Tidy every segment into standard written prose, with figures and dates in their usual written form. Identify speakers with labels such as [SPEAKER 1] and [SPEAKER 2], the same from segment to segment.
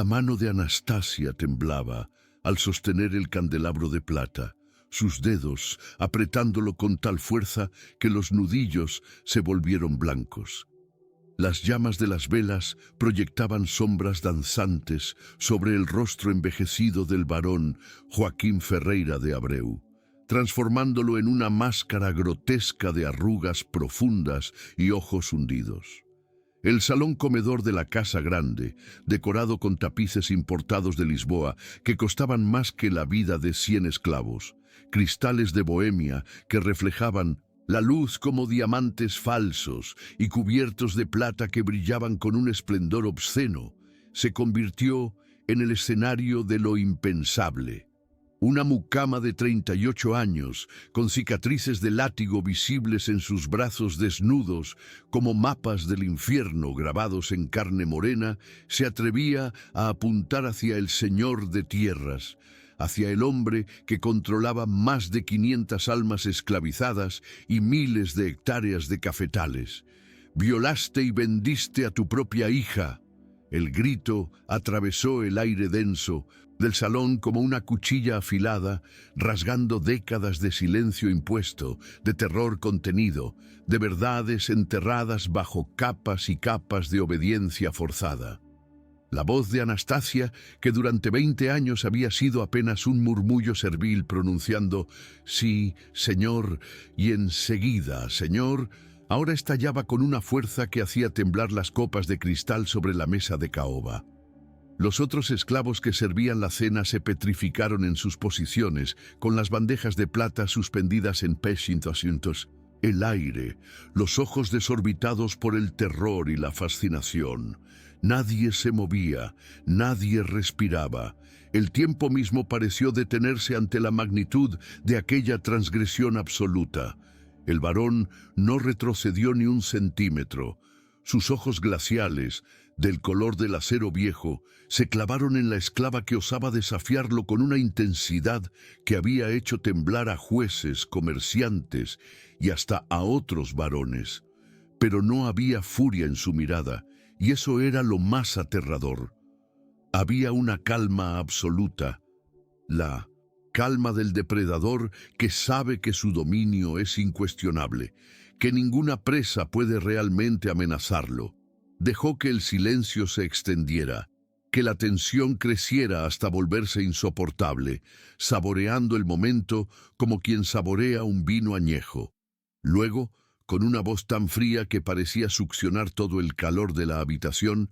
[SPEAKER 1] La mano de Anastasia temblaba al sostener el candelabro de plata, sus dedos apretándolo con tal fuerza que los nudillos se volvieron blancos. Las llamas de las velas proyectaban sombras danzantes sobre el rostro envejecido del barón Joaquín Ferreira de Abreu, transformándolo en una máscara grotesca de arrugas profundas y ojos hundidos. El salón comedor de la Casa Grande, decorado con tapices importados de Lisboa que costaban más que la vida de 100 esclavos, cristales de Bohemia que reflejaban la luz como diamantes falsos y cubiertos de plata que brillaban con un esplendor obsceno, se convirtió en el escenario de lo impensable. Una mucama de 38 años, con cicatrices de látigo visibles en sus brazos desnudos, como mapas del infierno grabados en carne morena, se atrevía a apuntar hacia el señor de tierras, hacia el hombre que controlaba más de 500 almas esclavizadas y miles de hectáreas de cafetales. «Violaste y vendiste a tu propia hija». El grito atravesó el aire denso del salón como una cuchilla afilada, rasgando décadas de silencio impuesto, de terror contenido, de verdades enterradas bajo capas y capas de obediencia forzada. La voz de Anastasia, que durante 20 años había sido apenas un murmullo servil pronunciando «sí, señor» y enseguida «señor», ahora estallaba con una fuerza que hacía temblar las copas de cristal sobre la mesa de caoba. Los otros esclavos que servían la cena se petrificaron en sus posiciones, con las bandejas de plata suspendidas en pechos. El aire, los ojos desorbitados por el terror y la fascinación. Nadie se movía, nadie respiraba. El tiempo mismo pareció detenerse ante la magnitud de aquella transgresión absoluta. El varón no retrocedió ni un centímetro. Sus ojos glaciales, del color del acero viejo, se clavaron en la esclava que osaba desafiarlo con una intensidad que había hecho temblar a jueces, comerciantes y hasta a otros varones. Pero no había furia en su mirada, y eso era lo más aterrador. Había una calma absoluta, la calma del depredador que sabe que su dominio es incuestionable, que ninguna presa puede realmente amenazarlo. Dejó que el silencio se extendiera, que la tensión creciera hasta volverse insoportable, saboreando el momento como quien saborea un vino añejo. Luego, con una voz tan fría que parecía succionar todo el calor de la habitación,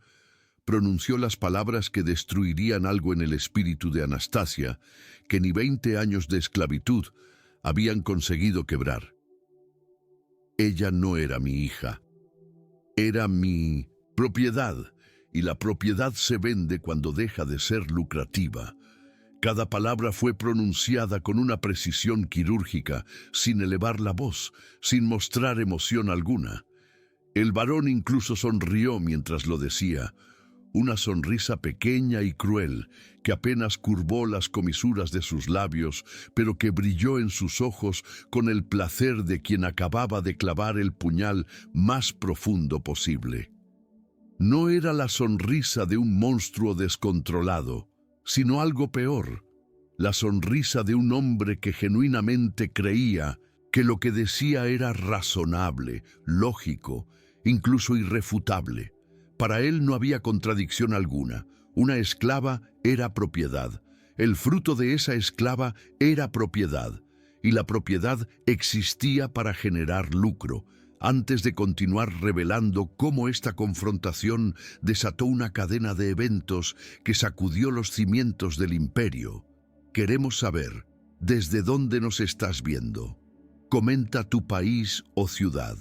[SPEAKER 1] pronunció las palabras que destruirían algo en el espíritu de Anastasia, que ni 20 años de esclavitud habían conseguido quebrar. Ella no era mi hija. Era mi propiedad, y la propiedad se vende cuando deja de ser lucrativa. Cada palabra fue pronunciada con una precisión quirúrgica, sin elevar la voz, sin mostrar emoción alguna. El varón incluso sonrió mientras lo decía, una sonrisa pequeña y cruel que apenas curvó las comisuras de sus labios, pero que brilló en sus ojos con el placer de quien acababa de clavar el puñal más profundo posible. No era la sonrisa de un monstruo descontrolado, sino algo peor, la sonrisa de un hombre que genuinamente creía que lo que decía era razonable, lógico, incluso irrefutable. Para él no había contradicción alguna. Una esclava era propiedad. El fruto de esa esclava era propiedad. Y la propiedad existía para generar lucro, antes de continuar revelando cómo esta confrontación desató una cadena de eventos que sacudió los cimientos del imperio. Queremos saber, ¿desde dónde nos estás viendo? Comenta tu país o ciudad.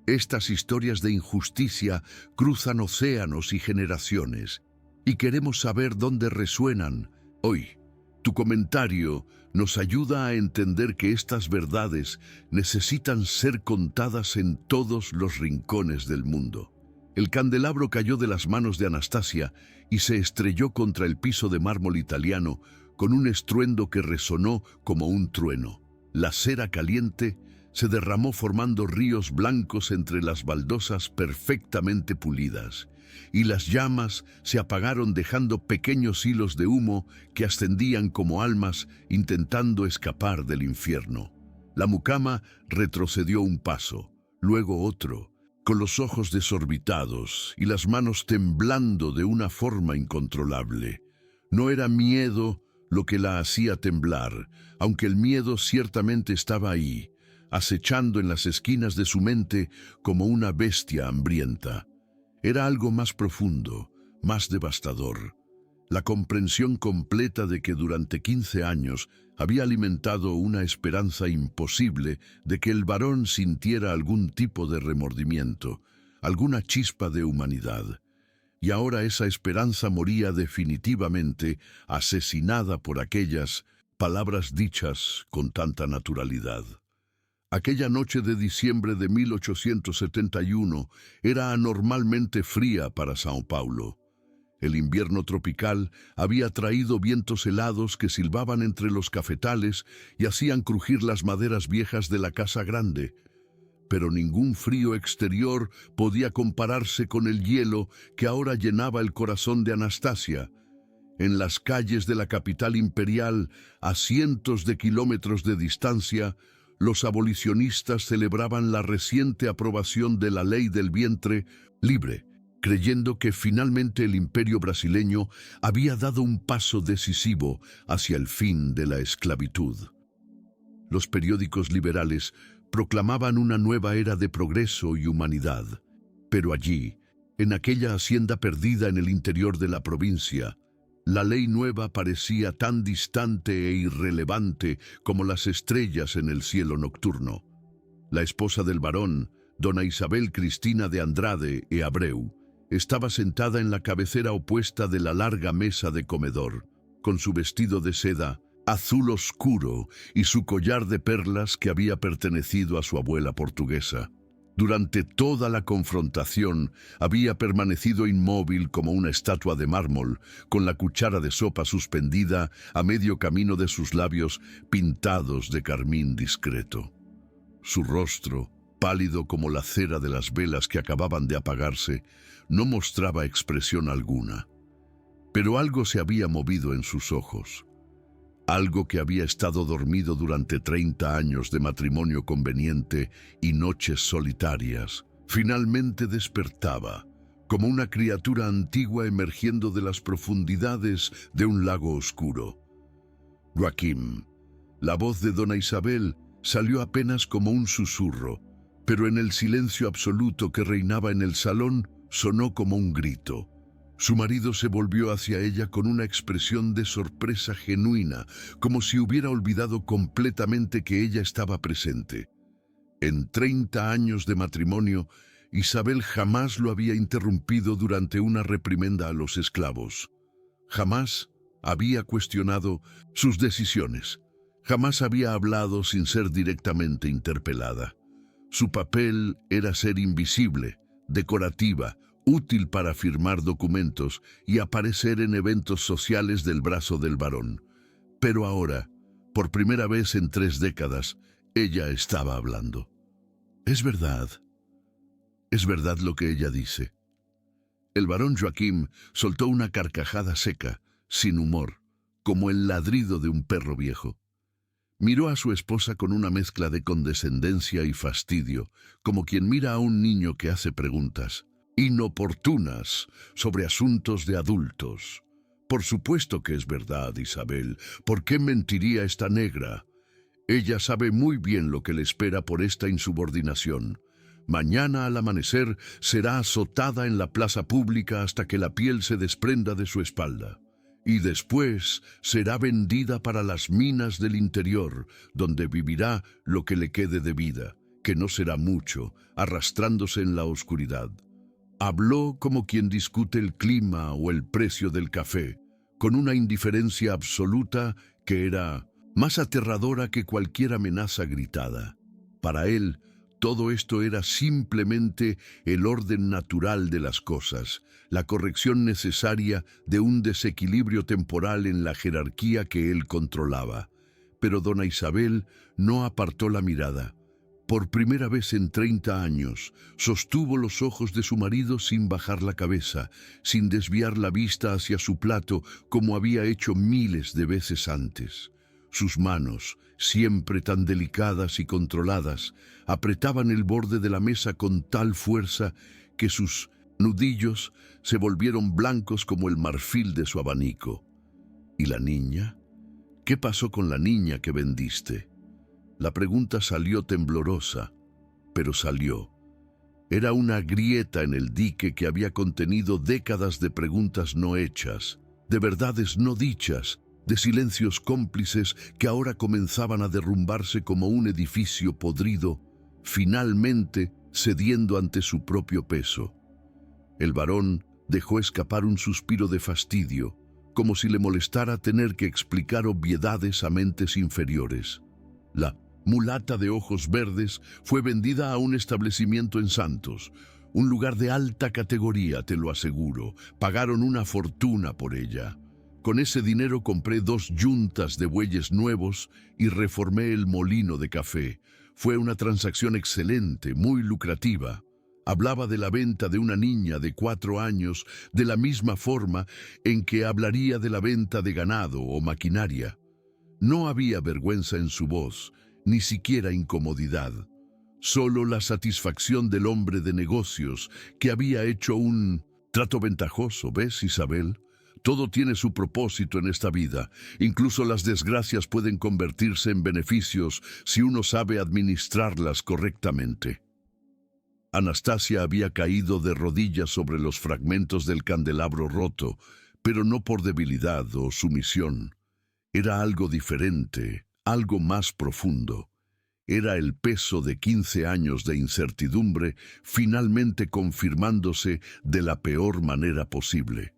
[SPEAKER 1] Estas historias de injusticia cruzan océanos y generaciones, y queremos saber dónde resuenan hoy. Tu comentario nos ayuda a entender que estas verdades necesitan ser contadas en todos los rincones del mundo. El candelabro cayó de las manos de Anastasia y se estrelló contra el piso de mármol italiano con un estruendo que resonó como un trueno. La cera caliente se derramó formando ríos blancos entre las baldosas perfectamente pulidas, y las llamas se apagaron dejando pequeños hilos de humo que ascendían como almas intentando escapar del infierno. La mucama retrocedió un paso, luego otro, con los ojos desorbitados y las manos temblando de una forma incontrolable. No era miedo lo que la hacía temblar, aunque el miedo ciertamente estaba ahí, acechando en las esquinas de su mente como una bestia hambrienta. Era algo más profundo, más devastador. La comprensión completa de que durante 15 años había alimentado una esperanza imposible de que el varón sintiera algún tipo de remordimiento, alguna chispa de humanidad. Y ahora esa esperanza moría definitivamente, asesinada por aquellas palabras dichas con tanta naturalidad. Aquella noche de diciembre de 1871 era anormalmente fría para São Paulo. El invierno tropical había traído vientos helados que silbaban entre los cafetales y hacían crujir las maderas viejas de la casa grande. Pero ningún frío exterior podía compararse con el hielo que ahora llenaba el corazón de Anastasia. En las calles de la capital imperial, a cientos de kilómetros de distancia, los abolicionistas celebraban la reciente aprobación de la ley del vientre libre, creyendo que finalmente el imperio brasileño había dado un paso decisivo hacia el fin de la esclavitud. Los periódicos liberales proclamaban una nueva era de progreso y humanidad, pero allí, en aquella hacienda perdida en el interior de la provincia, la ley nueva parecía tan distante e irrelevante como las estrellas en el cielo nocturno. La esposa del varón, dona Isabel Cristina de Andrade e Abreu, estaba sentada en la cabecera opuesta de la larga mesa de comedor, con su vestido de seda azul oscuro y su collar de perlas que había pertenecido a su abuela portuguesa. Durante toda la confrontación había permanecido inmóvil como una estatua de mármol, con la cuchara de sopa suspendida a medio camino de sus labios pintados de carmín discreto. Su rostro, pálido como la cera de las velas que acababan de apagarse, no mostraba expresión alguna. Pero algo se había movido en sus ojos. Algo que había estado dormido durante 30 años de matrimonio conveniente y noches solitarias, finalmente despertaba, como una criatura antigua emergiendo de las profundidades de un lago oscuro. Joaquim, la voz de dona Isabel, salió apenas como un susurro, pero en el silencio absoluto que reinaba en el salón sonó como un grito. Su marido se volvió hacia ella con una expresión de sorpresa genuina, como si hubiera olvidado completamente que ella estaba presente. En 30 años de matrimonio, Isabel jamás lo había interrumpido durante una reprimenda a los esclavos. Jamás había cuestionado sus decisiones. Jamás había hablado sin ser directamente interpelada. Su papel era ser invisible, decorativa, útil para firmar documentos y aparecer en eventos sociales del brazo del varón. Pero ahora, por primera vez en 3 décadas, ella estaba hablando. Es verdad lo que ella dice. El varón Joaquim soltó una carcajada seca, sin humor, como el ladrido de un perro viejo. Miró a su esposa con una mezcla de condescendencia y fastidio, como quien mira a un niño que hace preguntas inoportunas sobre asuntos de adultos. Por supuesto que es verdad, Isabel. ¿Por qué mentiría esta negra? Ella sabe muy bien lo que le espera por esta insubordinación. Mañana al amanecer será azotada en la plaza pública hasta que la piel se desprenda de su espalda. Y después será vendida para las minas del interior, donde vivirá lo que le quede de vida, que no será mucho, arrastrándose en la oscuridad. Habló como quien discute el clima o el precio del café, con una indiferencia absoluta que era más aterradora que cualquier amenaza gritada. Para él, todo esto era simplemente el orden natural de las cosas, la corrección necesaria de un desequilibrio temporal en la jerarquía que él controlaba. Pero dona Isabel no apartó la mirada. Por primera vez en 30 años, sostuvo los ojos de su marido sin bajar la cabeza, sin desviar la vista hacia su plato como había hecho miles de veces antes. Sus manos, siempre tan delicadas y controladas, apretaban el borde de la mesa con tal fuerza que sus nudillos se volvieron blancos como el marfil de su abanico. ¿Y la niña? ¿Qué pasó con la niña que vendiste? La pregunta salió temblorosa, pero salió. Era una grieta en el dique que había contenido décadas de preguntas no hechas, de verdades no dichas, de silencios cómplices que ahora comenzaban a derrumbarse como un edificio podrido, finalmente cediendo ante su propio peso. El varón dejó escapar un suspiro de fastidio, como si le molestara tener que explicar obviedades a mentes inferiores. La mulata de ojos verdes fue vendida a un establecimiento en Santos, un lugar de alta categoría, te lo aseguro. Pagaron una fortuna por ella. Con ese dinero compré 2 yuntas de bueyes nuevos y reformé el molino de café. Fue una transacción excelente, muy lucrativa. Hablaba de la venta de una niña de 4 años de la misma forma en que hablaría de la venta de ganado o maquinaria. No había vergüenza en su voz, ni siquiera incomodidad. Solo la satisfacción del hombre de negocios que había hecho un trato ventajoso. ¿Ves, Isabel? Todo tiene su propósito en esta vida. Incluso las desgracias pueden convertirse en beneficios si uno sabe administrarlas correctamente. Anastasia había caído de rodillas sobre los fragmentos del candelabro roto, pero no por debilidad o sumisión. Era algo diferente, algo más profundo. Era el peso de 15 años de incertidumbre finalmente confirmándose de la peor manera posible.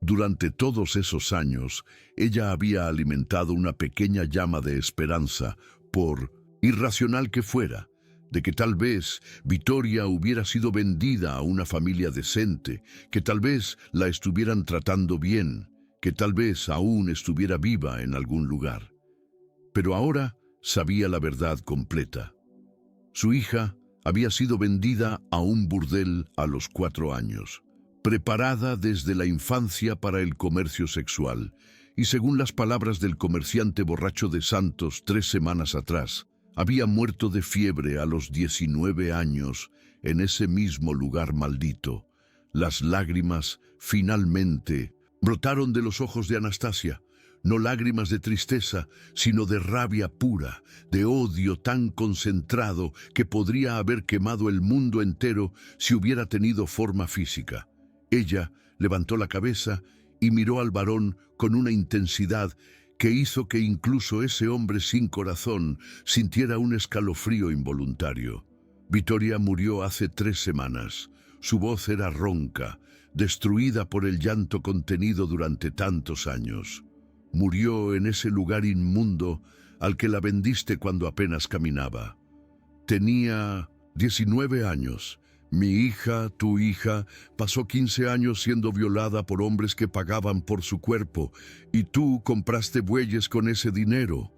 [SPEAKER 1] Durante todos esos años, ella había alimentado una pequeña llama de esperanza, por irracional que fuera, de que tal vez Vittoria hubiera sido vendida a una familia decente, que tal vez la estuvieran tratando bien, que tal vez aún estuviera viva en algún lugar. Pero ahora sabía la verdad completa. Su hija había sido vendida a un burdel a los 4 años. Preparada desde la infancia para el comercio sexual, y según las palabras del comerciante borracho de Santos 3 semanas atrás, había muerto de fiebre a los 19 años en ese mismo lugar maldito. Las lágrimas finalmente brotaron de los ojos de Anastasia, no lágrimas de tristeza, sino de rabia pura, de odio tan concentrado que podría haber quemado el mundo entero si hubiera tenido forma física. Ella levantó la cabeza y miró al varón con una intensidad que hizo que incluso ese hombre sin corazón sintiera un escalofrío involuntario. Vittoria murió hace 3 semanas. Su voz era ronca, destruida por el llanto contenido durante tantos años. Murió en ese lugar inmundo al que la vendiste cuando apenas caminaba. Tenía 19 años. Mi hija, tu hija, pasó 15 años siendo violada por hombres que pagaban por su cuerpo, y tú compraste bueyes con ese dinero.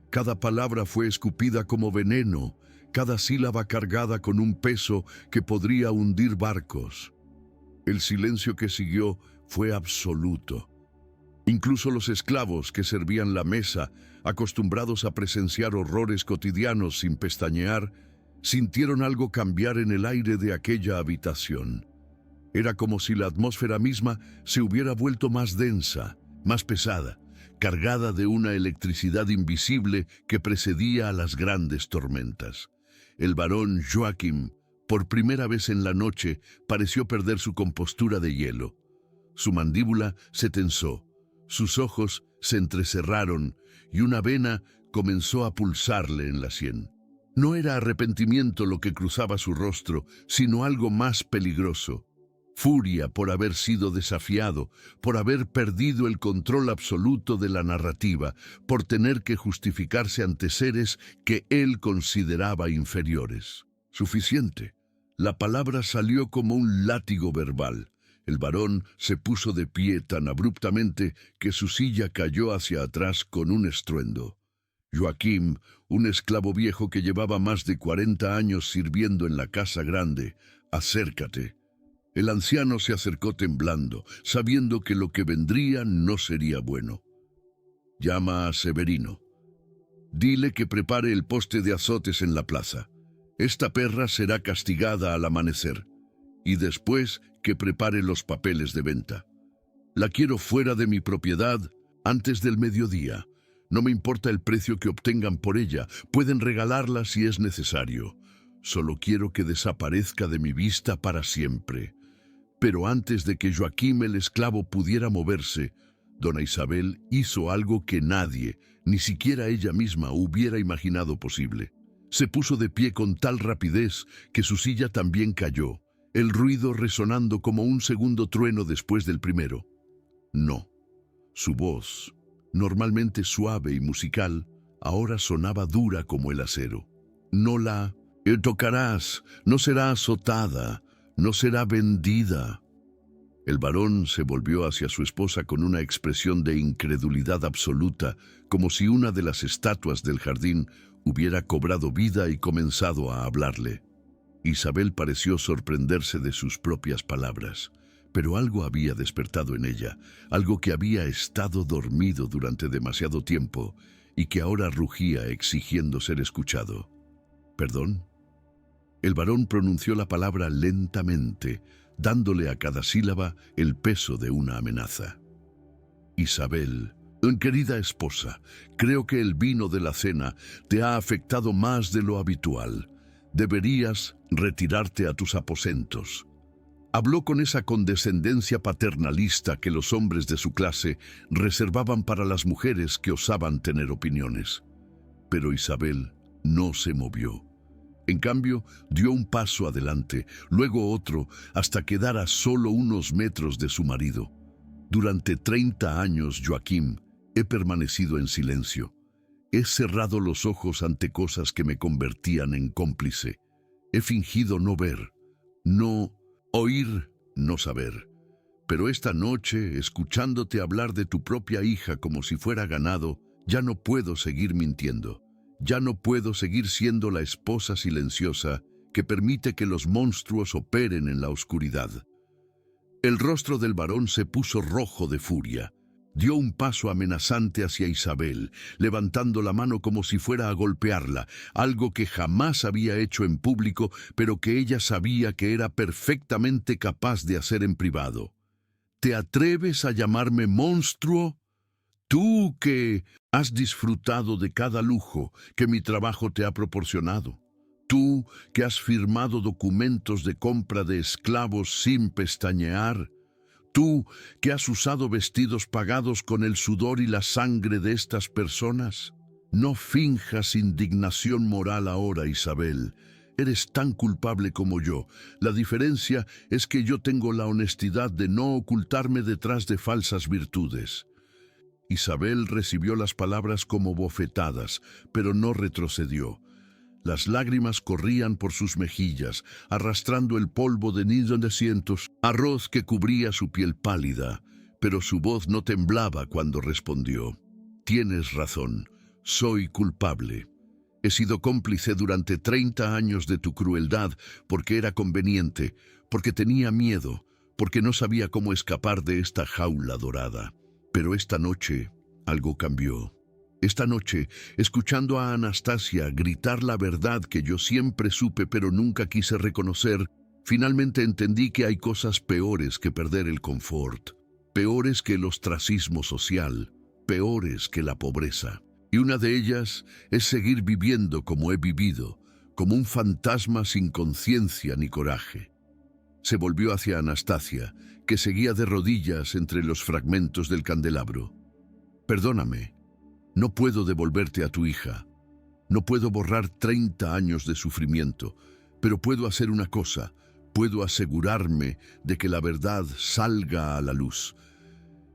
[SPEAKER 1] Cada palabra fue escupida como veneno, cada sílaba cargada con un peso que podría hundir barcos. El silencio que siguió fue absoluto. Incluso los esclavos que servían la mesa, acostumbrados a presenciar horrores cotidianos sin pestañear, sintieron algo cambiar en el aire de aquella habitación. Era como si la atmósfera misma se hubiera vuelto más densa, más pesada, cargada de una electricidad invisible que precedía a las grandes tormentas. El barón Joachim, por primera vez en la noche, pareció perder su compostura de hielo. Su mandíbula se tensó, sus ojos se entrecerraron y una vena comenzó a pulsarle en la sien. No era arrepentimiento lo que cruzaba su rostro, sino algo más peligroso. Furia por haber sido desafiado, por haber perdido el control absoluto de la narrativa, por tener que justificarse ante seres que él consideraba inferiores. Suficiente. La palabra salió como un látigo verbal. El varón se puso de pie tan abruptamente que su silla cayó hacia atrás con un estruendo. Joaquim, un esclavo viejo que llevaba más de 40 años sirviendo en la casa grande, acércate. El anciano se acercó temblando, sabiendo que lo que vendría no sería bueno. Llama a Severino. Dile que prepare el poste de azotes en la plaza. Esta perra será castigada al amanecer. Y después que prepare los papeles de venta. La quiero fuera de mi propiedad antes del mediodía. No me importa el precio que obtengan por ella. Pueden regalarla si es necesario. Solo quiero que desaparezca de mi vista para siempre. Pero antes de que Joaquim el esclavo pudiera moverse, dona Isabel hizo algo que nadie, ni siquiera ella misma, hubiera imaginado posible. Se puso de pie con tal rapidez que su silla también cayó, el ruido resonando como un segundo trueno después del primero. No. Su voz, normalmente suave y musical, ahora sonaba dura como el acero. No la tocarás, no será azotada, no será vendida. El varón se volvió hacia su esposa con una expresión de incredulidad absoluta, como si una de las estatuas del jardín hubiera cobrado vida y comenzado a hablarle. Isabel pareció sorprenderse de sus propias palabras, pero algo había despertado en ella, algo que había estado dormido durante demasiado tiempo y que ahora rugía exigiendo ser escuchado. ¿Perdón? El varón pronunció la palabra lentamente, dándole a cada sílaba el peso de una amenaza. Isabel, querida esposa, creo que el vino de la cena te ha afectado más de lo habitual. Deberías retirarte a tus aposentos. Habló con esa condescendencia paternalista que los hombres de su clase reservaban para las mujeres que osaban tener opiniones. Pero Isabel no se movió. En cambio, dio un paso adelante, luego otro, hasta quedar a solo unos metros de su marido. Durante 30 años, Joaquim, he permanecido en silencio. He cerrado los ojos ante cosas que me convertían en cómplice. He fingido no ver, no oír, no saber. Pero esta noche, escuchándote hablar de tu propia hija como si fuera ganado, ya no puedo seguir mintiendo. Ya no puedo seguir siendo la esposa silenciosa que permite que los monstruos operen en la oscuridad. El rostro del varón se puso rojo de furia. Dio un paso amenazante hacia Isabel, levantando la mano como si fuera a golpearla, algo que jamás había hecho en público, pero que ella sabía que era perfectamente capaz de hacer en privado. ¿Te atreves a llamarme monstruo? Tú que has disfrutado de cada lujo que mi trabajo te ha proporcionado. Tú que has firmado documentos de compra de esclavos sin pestañear. Tú que has usado vestidos pagados con el sudor y la sangre de estas personas. No finjas indignación moral ahora, Isabel. Eres tan culpable como yo. La diferencia es que yo tengo la honestidad de no ocultarme detrás de falsas virtudes. Isabel recibió las palabras como bofetadas, pero no retrocedió. Las lágrimas corrían por sus mejillas, arrastrando el polvo de nidos de cientos, arroz que cubría su piel pálida, pero su voz no temblaba cuando respondió. Tienes razón, soy culpable. He sido cómplice durante 30 años de tu crueldad porque era conveniente, porque tenía miedo, porque no sabía cómo escapar de esta jaula dorada. Pero esta noche algo cambió. Esta noche, escuchando a Anastasia gritar la verdad que yo siempre supe pero nunca quise reconocer, finalmente entendí que hay cosas peores que perder el confort, peores que el ostracismo social, peores que la pobreza. Y una de ellas es seguir viviendo como he vivido, como un fantasma sin conciencia ni coraje. Se volvió hacia Anastasia, que seguía de rodillas entre los fragmentos del candelabro. Perdóname, no puedo devolverte a tu hija. No puedo borrar 30 años de sufrimiento, pero puedo hacer una cosa. Puedo asegurarme de que la verdad salga a la luz.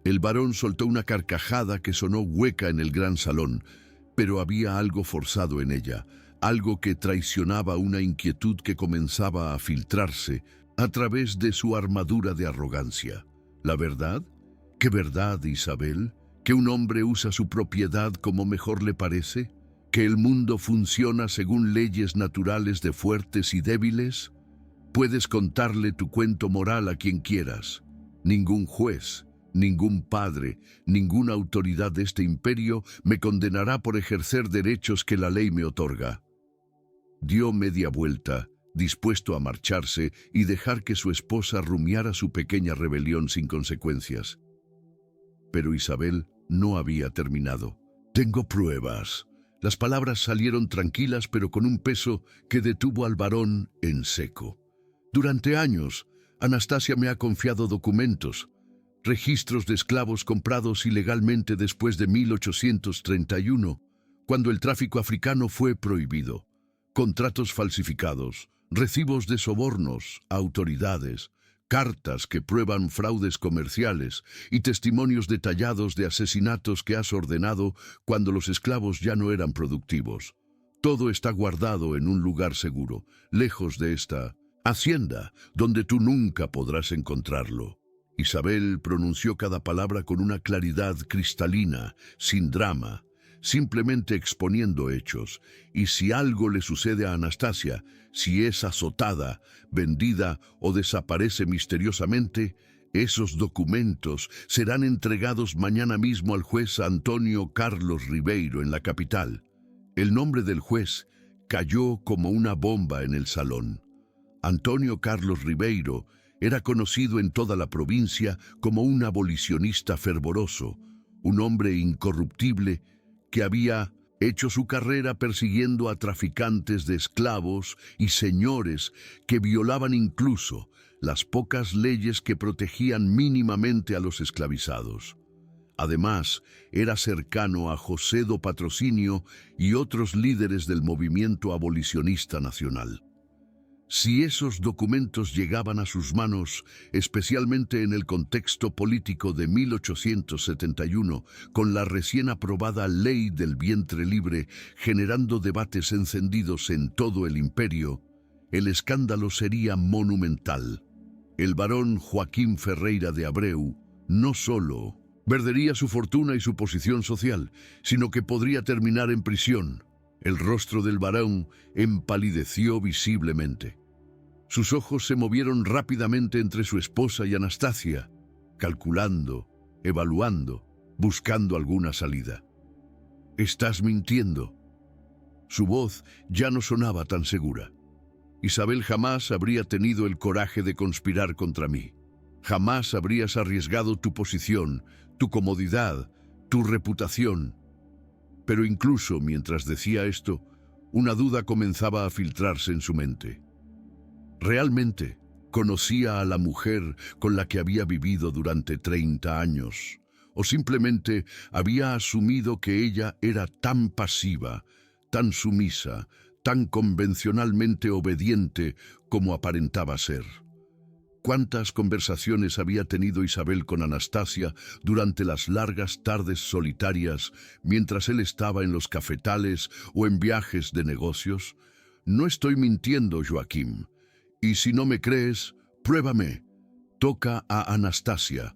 [SPEAKER 1] El varón soltó una carcajada que sonó hueca en el gran salón, pero había algo forzado en ella, algo que traicionaba una inquietud que comenzaba a filtrarse a través de su armadura de arrogancia. ¿La verdad? ¿Qué verdad, Isabel? ¿Que un hombre usa su propiedad como mejor le parece? ¿Que el mundo funciona según leyes naturales de fuertes y débiles? Puedes contarle tu cuento moral a quien quieras. Ningún juez, ningún padre, ninguna autoridad de este imperio me condenará por ejercer derechos que la ley me otorga. Dio media vuelta, dispuesto a marcharse y dejar que su esposa rumiara su pequeña rebelión sin consecuencias. Pero Isabel no había terminado. «Tengo pruebas». Las palabras salieron tranquilas, pero con un peso que detuvo al varón en seco. «Durante años, Anastasia me ha confiado documentos, registros de esclavos comprados ilegalmente después de 1831, cuando el tráfico africano fue prohibido, contratos falsificados, recibos de sobornos a autoridades, cartas que prueban fraudes comerciales y testimonios detallados de asesinatos que has ordenado cuando los esclavos ya no eran productivos. Todo está guardado en un lugar seguro, lejos de esta hacienda, donde tú nunca podrás encontrarlo». Isabel pronunció cada palabra con una claridad cristalina, sin drama, simplemente exponiendo hechos. Y si algo le sucede a Anastasia, si es azotada, vendida o desaparece misteriosamente, esos documentos serán entregados mañana mismo al juez Antonio Carlos Ribeiro en la capital. El nombre del juez cayó como una bomba en el salón. Antonio Carlos Ribeiro era conocido en toda la provincia como un abolicionista fervoroso, un hombre incorruptible que había hecho su carrera persiguiendo a traficantes de esclavos y señores que violaban incluso las pocas leyes que protegían mínimamente a los esclavizados. Además, era cercano a José do Patrocinio y otros líderes del movimiento abolicionista nacional. Si esos documentos llegaban a sus manos, especialmente en el contexto político de 1871, con la recién aprobada Ley del Vientre Libre generando debates encendidos en todo el imperio, el escándalo sería monumental. El barón Joaquín Ferreira de Abreu no solo perdería su fortuna y su posición social, sino que podría terminar en prisión. El rostro del varón empalideció visiblemente. Sus ojos se movieron rápidamente entre su esposa y Anastasia, calculando, evaluando, buscando alguna salida. «Estás mintiendo». Su voz ya no sonaba tan segura. «Isabel jamás habría tenido el coraje de conspirar contra mí. Jamás habrías arriesgado tu posición, tu comodidad, tu reputación». Pero incluso mientras decía esto, una duda comenzaba a filtrarse en su mente. ¿Realmente conocía a la mujer con la que había vivido durante 30 años? ¿O simplemente había asumido que ella era tan pasiva, tan sumisa, tan convencionalmente obediente como aparentaba ser? ¿Cuántas conversaciones había tenido Isabel con Anastasia durante las largas tardes solitarias mientras él estaba en los cafetales o en viajes de negocios? «No estoy mintiendo, Joaquín. Y si no me crees, pruébame». Toca a Anastasia,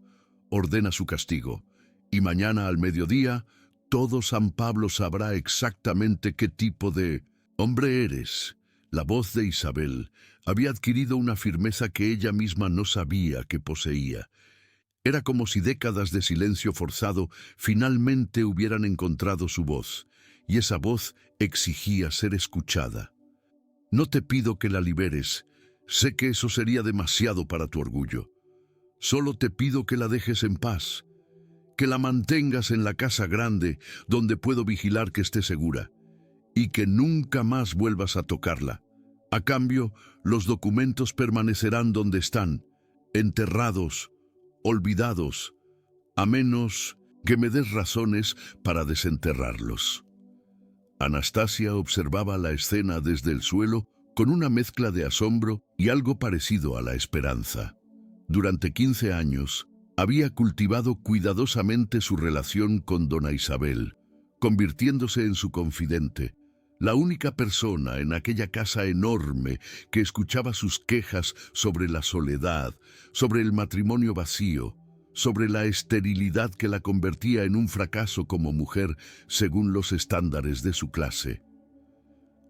[SPEAKER 1] ordena su castigo, y mañana al mediodía todo San Pablo sabrá exactamente qué tipo de hombre eres. La voz de Isabel había adquirido una firmeza que ella misma no sabía que poseía. Era como si décadas de silencio forzado finalmente hubieran encontrado su voz, y esa voz exigía ser escuchada. «No te pido que la liberes. Sé que eso sería demasiado para tu orgullo. Solo te pido que la dejes en paz, que la mantengas en la casa grande donde puedo vigilar que esté segura, y que nunca más vuelvas a tocarla. A cambio, los documentos permanecerán donde están, enterrados, olvidados, a menos que me des razones para desenterrarlos». Anastasia observaba la escena desde el suelo con una mezcla de asombro y algo parecido a la esperanza. Durante 15 años, había cultivado cuidadosamente su relación con dona Isabel, convirtiéndose en su confidente, la única persona en aquella casa enorme que escuchaba sus quejas sobre la soledad, sobre el matrimonio vacío, sobre la esterilidad que la convertía en un fracaso como mujer según los estándares de su clase.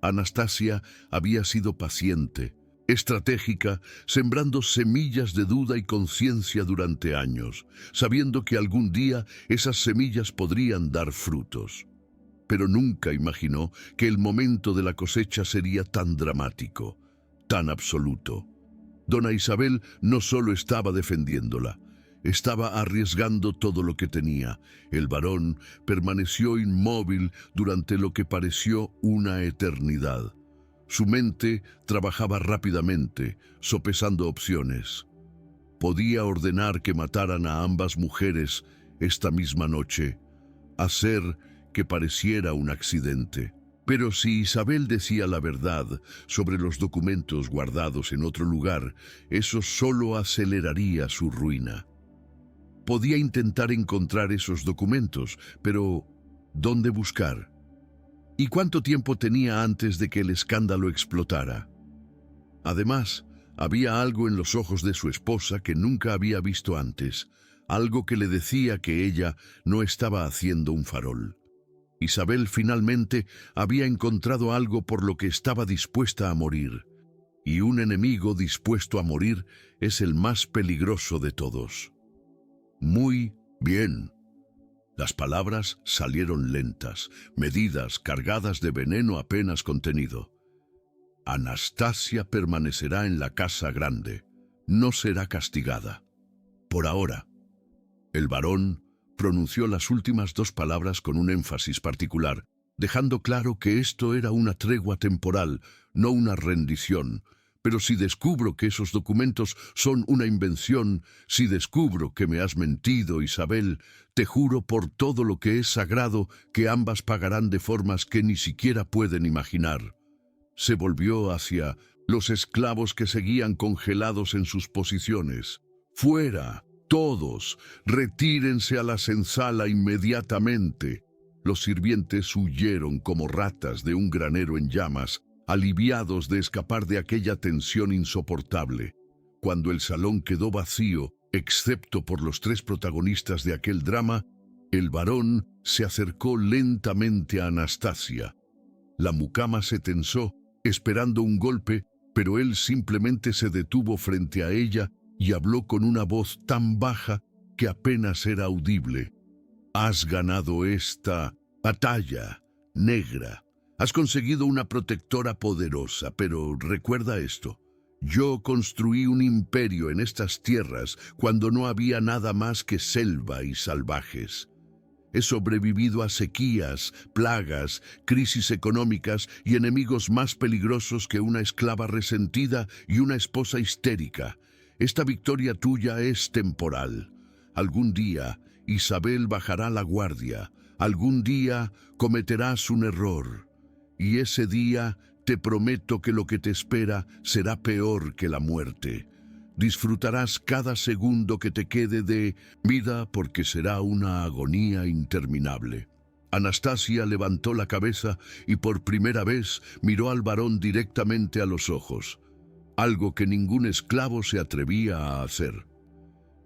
[SPEAKER 1] Anastasia había sido paciente, estratégica, sembrando semillas de duda y conciencia durante años, sabiendo que algún día esas semillas podrían dar frutos. Pero nunca imaginó que el momento de la cosecha sería tan dramático, tan absoluto. Dona Isabel no solo estaba defendiéndola, estaba arriesgando todo lo que tenía. El varón permaneció inmóvil durante lo que pareció una eternidad. Su mente trabajaba rápidamente, sopesando opciones. Podía ordenar que mataran a ambas mujeres esta misma noche, hacer que pareciera un accidente. Pero si Isabel decía la verdad sobre los documentos guardados en otro lugar, eso solo aceleraría su ruina. Podía intentar encontrar esos documentos, pero ¿dónde buscar? ¿Y cuánto tiempo tenía antes de que el escándalo explotara? Además, había algo en los ojos de su esposa que nunca había visto antes, algo que le decía que ella no estaba haciendo un farol. Isabel finalmente había encontrado algo por lo que estaba dispuesta a morir, y un enemigo dispuesto a morir es el más peligroso de todos. Muy bien. Las palabras salieron lentas, medidas, cargadas de veneno apenas contenido. Anastasia permanecerá en la casa grande. No será castigada. Por ahora. El varón pronunció las últimas dos palabras con un énfasis particular, dejando claro que esto era una tregua temporal, no una rendición. Pero si descubro que esos documentos son una invención, si descubro que me has mentido, Isabel, te juro por todo lo que es sagrado que ambas pagarán de formas que ni siquiera pueden imaginar. Se volvió hacia los esclavos que seguían congelados en sus posiciones. ¡Fuera! Todos, retírense a la senzala inmediatamente. Los sirvientes huyeron como ratas de un granero en llamas, aliviados de escapar de aquella tensión insoportable. Cuando el salón quedó vacío, excepto por los tres protagonistas de aquel drama, el varón se acercó lentamente a Anastasia. La mucama se tensó, esperando un golpe, pero él simplemente se detuvo frente a ella y habló con una voz tan baja que apenas era audible. Has ganado esta batalla, negra. Has conseguido una protectora poderosa, pero recuerda esto. Yo construí un imperio en estas tierras cuando no había nada más que selva y salvajes. He sobrevivido a sequías, plagas, crisis económicas y enemigos más peligrosos que una esclava resentida y una esposa histérica. Esta victoria tuya es temporal. Algún día Isabel bajará la guardia. Algún día cometerás un error. Y ese día te prometo que lo que te espera será peor que la muerte. Disfrutarás cada segundo que te quede de vida porque será una agonía interminable. Anastasia levantó la cabeza y por primera vez miró al varón directamente a los ojos, algo que ningún esclavo se atrevía a hacer.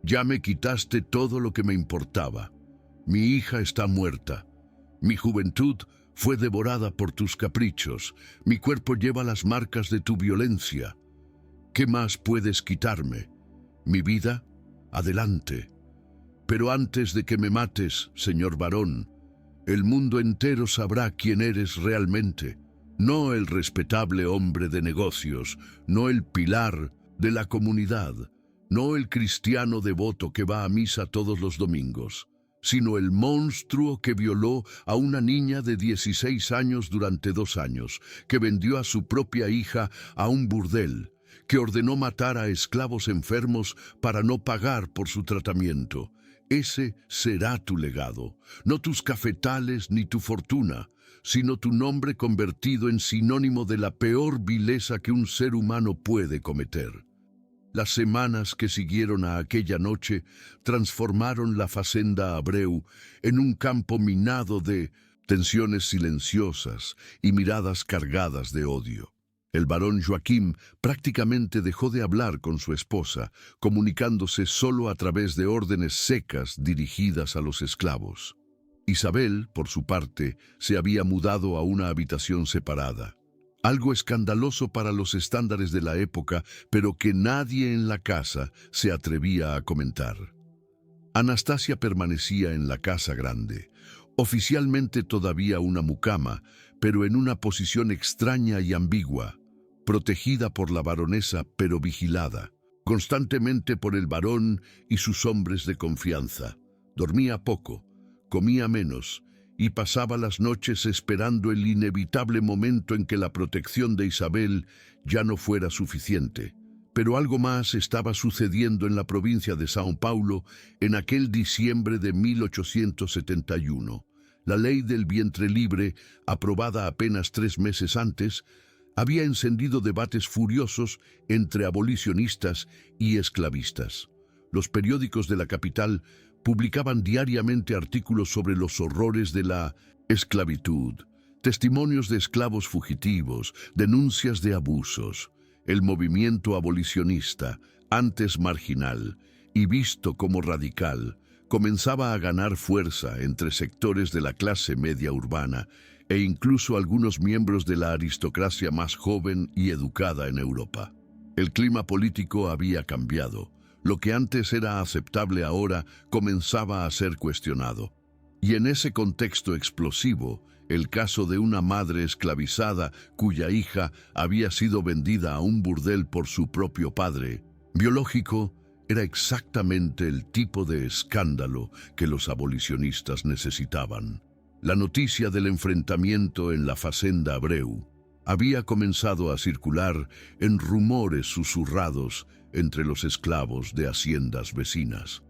[SPEAKER 1] Ya me quitaste todo lo que me importaba. Mi hija está muerta. Mi juventud fue devorada por tus caprichos. Mi cuerpo lleva las marcas de tu violencia. ¿Qué más puedes quitarme? ¿Mi vida? Adelante. Pero antes de que me mates, señor varón, el mundo entero sabrá quién eres realmente. No el respetable hombre de negocios, no el pilar de la comunidad, no el cristiano devoto que va a misa todos los domingos, sino el monstruo que violó a una niña de 16 años durante 2 años, que vendió a su propia hija a un burdel, que ordenó matar a esclavos enfermos para no pagar por su tratamiento. Ese será tu legado, no tus cafetales ni tu fortuna, sino tu nombre convertido en sinónimo de la peor vileza que un ser humano puede cometer. Las semanas que siguieron a aquella noche transformaron la Fazenda Abreu en un campo minado de tensiones silenciosas y miradas cargadas de odio. El barón Joaquim prácticamente dejó de hablar con su esposa, comunicándose solo a través de órdenes secas dirigidas a los esclavos. Isabel, por su parte, se había mudado a una habitación separada. Algo escandaloso para los estándares de la época, pero que nadie en la casa se atrevía a comentar. Anastasia permanecía en la casa grande, oficialmente todavía una mucama, pero en una posición extraña y ambigua, protegida por la baronesa pero vigilada, constantemente por el barón y sus hombres de confianza. Dormía poco, comía menos y pasaba las noches esperando el inevitable momento en que la protección de Isabel ya no fuera suficiente. Pero algo más estaba sucediendo en la provincia de São Paulo en aquel diciembre de 1871. La ley del vientre libre, aprobada apenas 3 meses antes, había encendido debates furiosos entre abolicionistas y esclavistas. Los periódicos de la capital publicaban diariamente artículos sobre los horrores de la esclavitud, testimonios de esclavos fugitivos, denuncias de abusos. El movimiento abolicionista, antes marginal y visto como radical, comenzaba a ganar fuerza entre sectores de la clase media urbana e incluso algunos miembros de la aristocracia más joven y educada en Europa. El clima político había cambiado. Lo que antes era aceptable ahora comenzaba a ser cuestionado. Y en ese contexto explosivo, el caso de una madre esclavizada cuya hija había sido vendida a un burdel por su propio padre biológico era exactamente el tipo de escándalo que los abolicionistas necesitaban. La noticia del enfrentamiento en la Fazenda Abreu había comenzado a circular en rumores susurrados entre los esclavos de haciendas vecinas.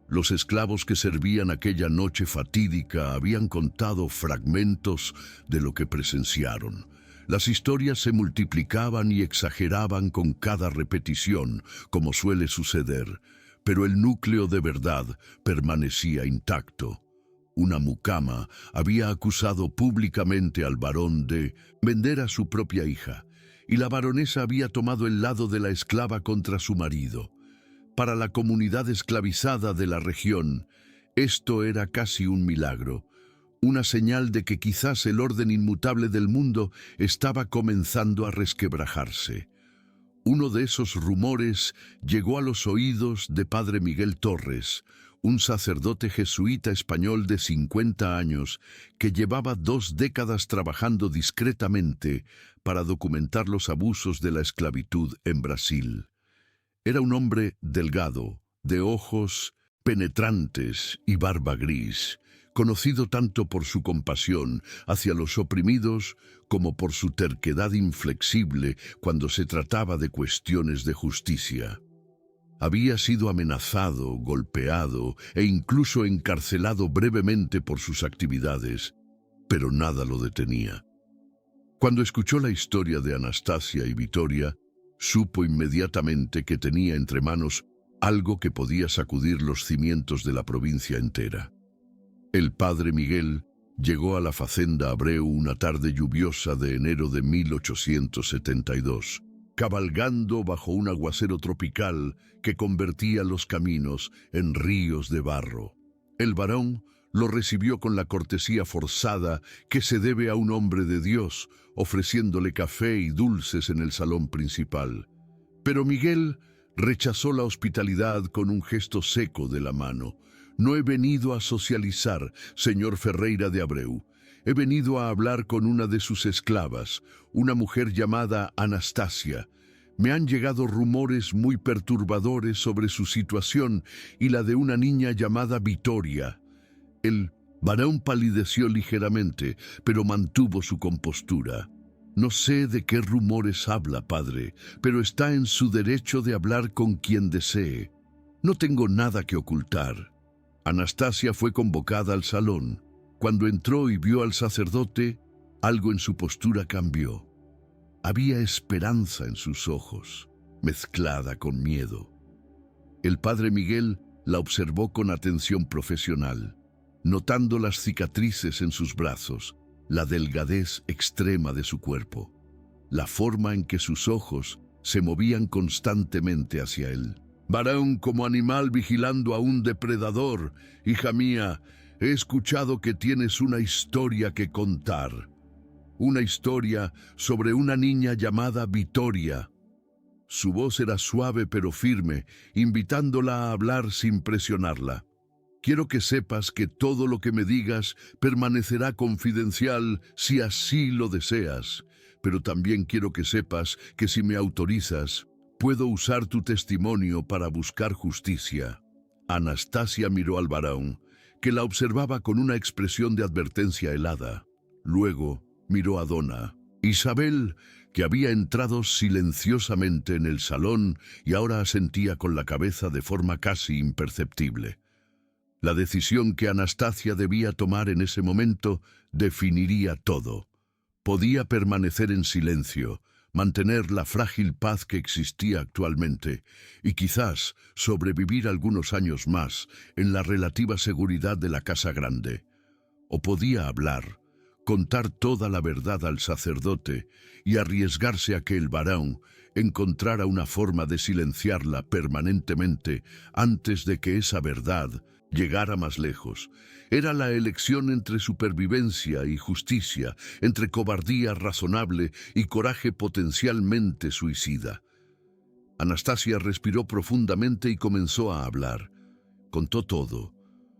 [SPEAKER 1] Los esclavos que servían aquella noche fatídica habían contado fragmentos de lo que presenciaron. Las historias se multiplicaban y exageraban con cada repetición, como suele suceder, pero el núcleo de verdad permanecía intacto. Una mucama había acusado públicamente al barón de vender a su propia hija, y la baronesa había tomado el lado de la esclava contra su marido. Para la comunidad esclavizada de la región, esto era casi un milagro, una señal de que quizás el orden inmutable del mundo estaba comenzando a resquebrajarse. Uno de esos rumores llegó a los oídos de Padre Miguel Torres, un sacerdote jesuita español de 50 años que llevaba 2 décadas trabajando discretamente para documentar los abusos de la esclavitud en Brasil. Era un hombre delgado, de ojos penetrantes y barba gris, conocido tanto por su compasión hacia los oprimidos como por su terquedad inflexible cuando se trataba de cuestiones de justicia. Había sido amenazado, golpeado e incluso encarcelado brevemente por sus actividades, pero nada lo detenía. Cuando escuchó la historia de Anastasia y Vittoria, supo inmediatamente que tenía entre manos algo que podía sacudir los cimientos de la provincia entera. El padre Miguel llegó a la Fazenda Abreu una tarde lluviosa de enero de 1872, cabalgando bajo un aguacero tropical que convertía los caminos en ríos de barro. El barón lo recibió con la cortesía forzada que se debe a un hombre de Dios, ofreciéndole café y dulces en el salón principal. Pero Miguel rechazó la hospitalidad con un gesto seco de la mano. «No he venido a socializar, señor Ferreira de Abreu. He venido a hablar con una de sus esclavas, una mujer llamada Anastasia. Me han llegado rumores muy perturbadores sobre su situación y la de una niña llamada Vittoria». El varón palideció ligeramente, pero mantuvo su compostura. «No sé de qué rumores habla, padre, pero está en su derecho de hablar con quien desee. No tengo nada que ocultar». Anastasia fue convocada al salón. Cuando entró y vio al sacerdote, algo en su postura cambió. Había esperanza en sus ojos, mezclada con miedo. El padre Miguel la observó con atención profesional, notando las cicatrices en sus brazos, la delgadez extrema de su cuerpo. la forma en que sus ojos se movían constantemente hacia él. Varón como animal vigilando a un depredador. Hija mía, he escuchado que tienes una historia que contar. Una historia sobre una niña llamada Vittoria. Su voz era suave pero firme, invitándola a hablar sin presionarla. Quiero que sepas que todo lo que me digas permanecerá confidencial si así lo deseas, pero también quiero que sepas que si me autorizas, puedo usar tu testimonio para buscar justicia. Anastasia miró al varón, que la observaba con una expresión de advertencia helada. Luego miró a Donna. Isabel, que había entrado silenciosamente en el salón y ahora asentía con la cabeza de forma casi imperceptible. La decisión que Anastasia debía tomar en ese momento definiría todo. Podía permanecer en silencio, mantener la frágil paz que existía actualmente y quizás sobrevivir algunos años más en la relativa seguridad de la casa grande. O podía hablar, contar toda la verdad al sacerdote y arriesgarse a que el varón encontrara una forma de silenciarla permanentemente antes de que esa verdad llegara más lejos. Era la elección entre supervivencia y justicia, entre cobardía razonable y coraje potencialmente suicida. Anastasia respiró profundamente y comenzó a hablar. Contó todo.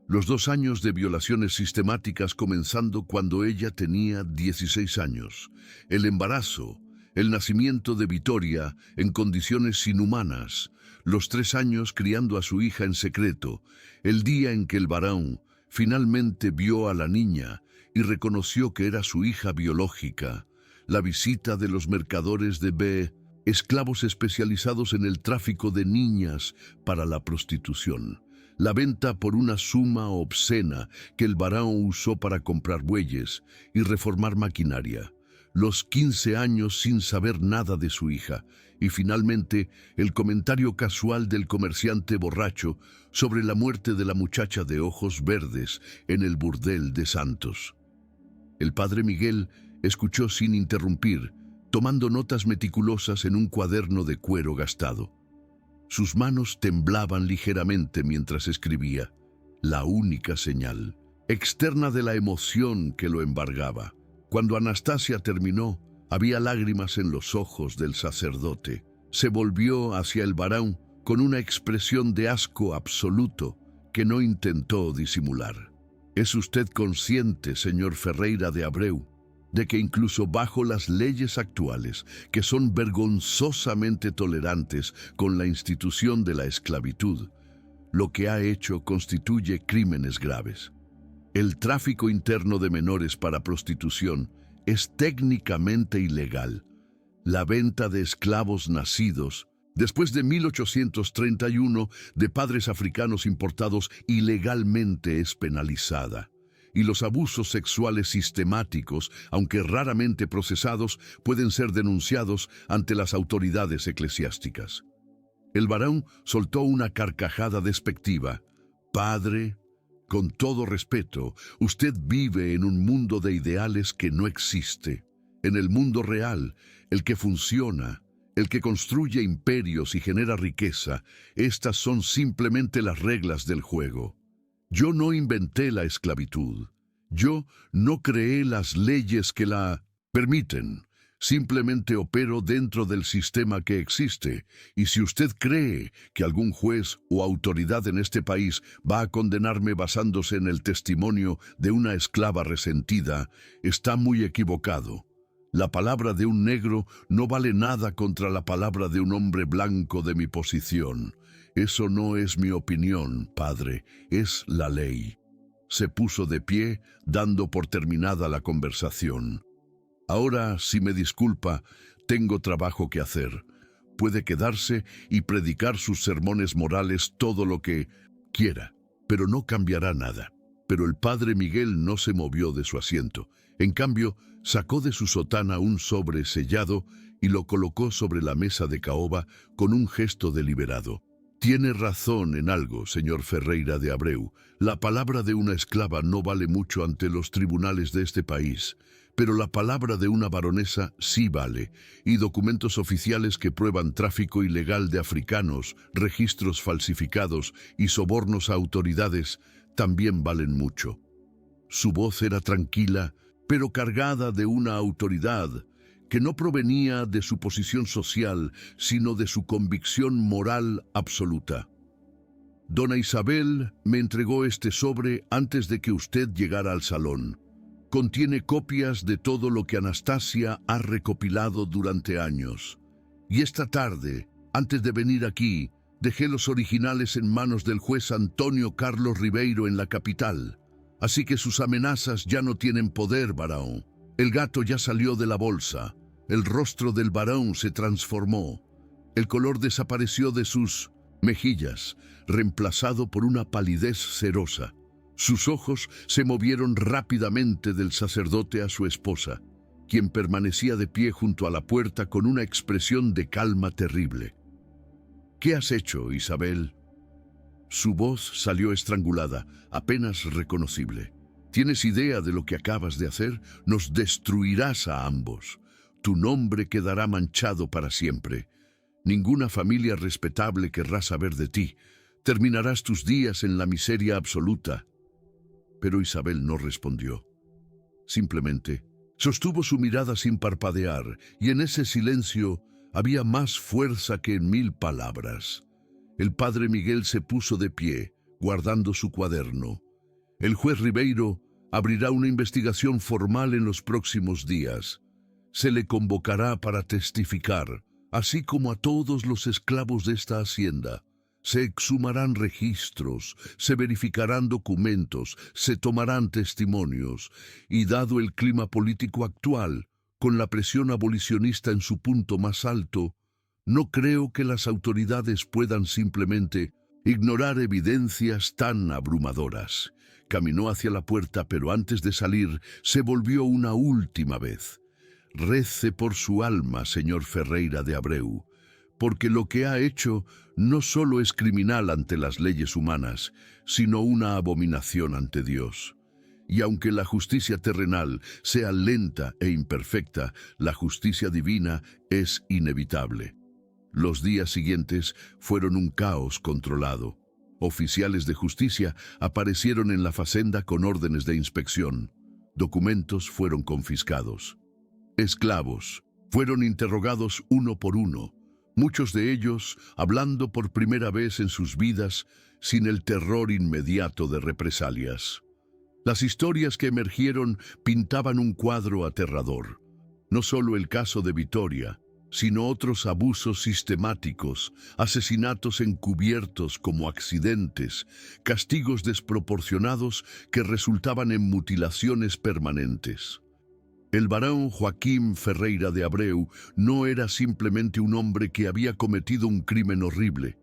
[SPEAKER 1] Los 2 años de violaciones sistemáticas comenzando cuando ella tenía 16 años. El embarazo, el nacimiento de Vittoria en condiciones inhumanas. Los 3 años criando a su hija en secreto. El día en que el varón finalmente vio a la niña y reconoció que era su hija biológica. La visita de los mercadores de B, esclavos especializados en el tráfico de niñas para la prostitución. La venta por una suma obscena que el varón usó para comprar bueyes y reformar maquinaria. Los 15 años sin saber nada de su hija. Y finalmente, el comentario casual del comerciante borracho sobre la muerte de la muchacha de ojos verdes en el burdel de Santos. El padre Miguel escuchó sin interrumpir, tomando notas meticulosas en un cuaderno de cuero gastado. Sus manos temblaban ligeramente mientras escribía, la única señal externa de la emoción que lo embargaba. Cuando Anastasia terminó, había lágrimas en los ojos del sacerdote. Se volvió hacia el varón con una expresión de asco absoluto que no intentó disimular. ¿Es usted consciente, señor Ferreira de Abreu, de que incluso bajo las leyes actuales, que son vergonzosamente tolerantes con la institución de la esclavitud, lo que ha hecho constituye crímenes graves? El tráfico interno de menores para prostitución es técnicamente ilegal. La venta de esclavos nacidos después de 1831 de padres africanos importados ilegalmente es penalizada. Y los abusos sexuales sistemáticos, aunque raramente procesados, pueden ser denunciados ante las autoridades eclesiásticas. El varón soltó una carcajada despectiva. Padre, con todo respeto, usted vive en un mundo de ideales que no existe. En el mundo real, el que funciona, el que construye imperios y genera riqueza, estas son simplemente las reglas del juego. Yo no inventé la esclavitud. Yo no creé las leyes que la permiten. Simplemente opero dentro del sistema que existe, y si usted cree que algún juez o autoridad en este país va a condenarme basándose en el testimonio de una esclava resentida, está muy equivocado. La palabra de un negro no vale nada contra la palabra de un hombre blanco de mi posición. Eso no es mi opinión, padre, es la ley. Se puso de pie, dando por terminada la conversación. Ahora, si me disculpa, tengo trabajo que hacer. Puede quedarse y predicar sus sermones morales todo lo que quiera, pero no cambiará nada. Pero el padre Miguel no se movió de su asiento. En cambio, sacó de su sotana un sobre sellado y lo colocó sobre la mesa de caoba con un gesto deliberado. Tiene razón en algo, señor Ferreira de Abreu. La palabra de una esclava no vale mucho ante los tribunales de este país. pero la palabra de una baronesa sí vale, y documentos oficiales que prueban tráfico ilegal de africanos, registros falsificados y sobornos a autoridades también valen mucho. Su voz era tranquila, pero cargada de una autoridad que no provenía de su posición social, sino de su convicción moral absoluta. Dona Isabel me entregó este sobre antes de que usted llegara al salón. Contiene copias de todo lo que Anastasia ha recopilado durante años. Y esta tarde, antes de venir aquí, dejé los originales en manos del juez Antonio Carlos Ribeiro en la capital. Así que sus amenazas ya no tienen poder, varón. El gato ya salió de la bolsa. El rostro del varón se transformó. El color desapareció de sus mejillas, reemplazado por una palidez cerosa. Sus ojos se movieron rápidamente del sacerdote a su esposa, quien permanecía de pie junto a la puerta con una expresión de calma terrible. ¿Qué has hecho, Isabel? Su voz salió estrangulada, apenas reconocible. ¿Tienes idea de lo que acabas de hacer? Nos destruirás a ambos. Tu nombre quedará manchado para siempre. Ninguna familia respetable querrá saber de ti. Terminarás tus días en la miseria absoluta. Pero Isabel no respondió. Simplemente sostuvo su mirada sin parpadear, y en ese silencio había más fuerza que en 1000 palabras. El padre Miguel se puso de pie, guardando su cuaderno. El juez Ribeiro abrirá una investigación formal en los próximos días. Se le convocará para testificar, así como a todos los esclavos de esta hacienda. Se exhumarán registros, se verificarán documentos, se tomarán testimonios, y dado el clima político actual, con la presión abolicionista en su punto más alto, no creo que las autoridades puedan simplemente ignorar evidencias tan abrumadoras. Caminó hacia la puerta, pero antes de salir, se volvió una última vez. Rece por su alma, señor Ferreira de Abreu, porque lo que ha hecho no solo es criminal ante las leyes humanas, sino una abominación ante Dios. Y aunque la justicia terrenal sea lenta e imperfecta, la justicia divina es inevitable. Los días siguientes fueron un caos controlado. Oficiales de justicia aparecieron en la fazenda con órdenes de inspección. Documentos fueron confiscados. Esclavos fueron interrogados uno por uno, muchos de ellos hablando por primera vez en sus vidas sin el terror inmediato de represalias. Las historias que emergieron pintaban un cuadro aterrador. No solo el caso de Vitoria, sino otros abusos sistemáticos, asesinatos encubiertos como accidentes, castigos desproporcionados que resultaban en mutilaciones permanentes. El barón Joaquín Ferreira de Abreu no era simplemente un hombre que había cometido un crimen horrible.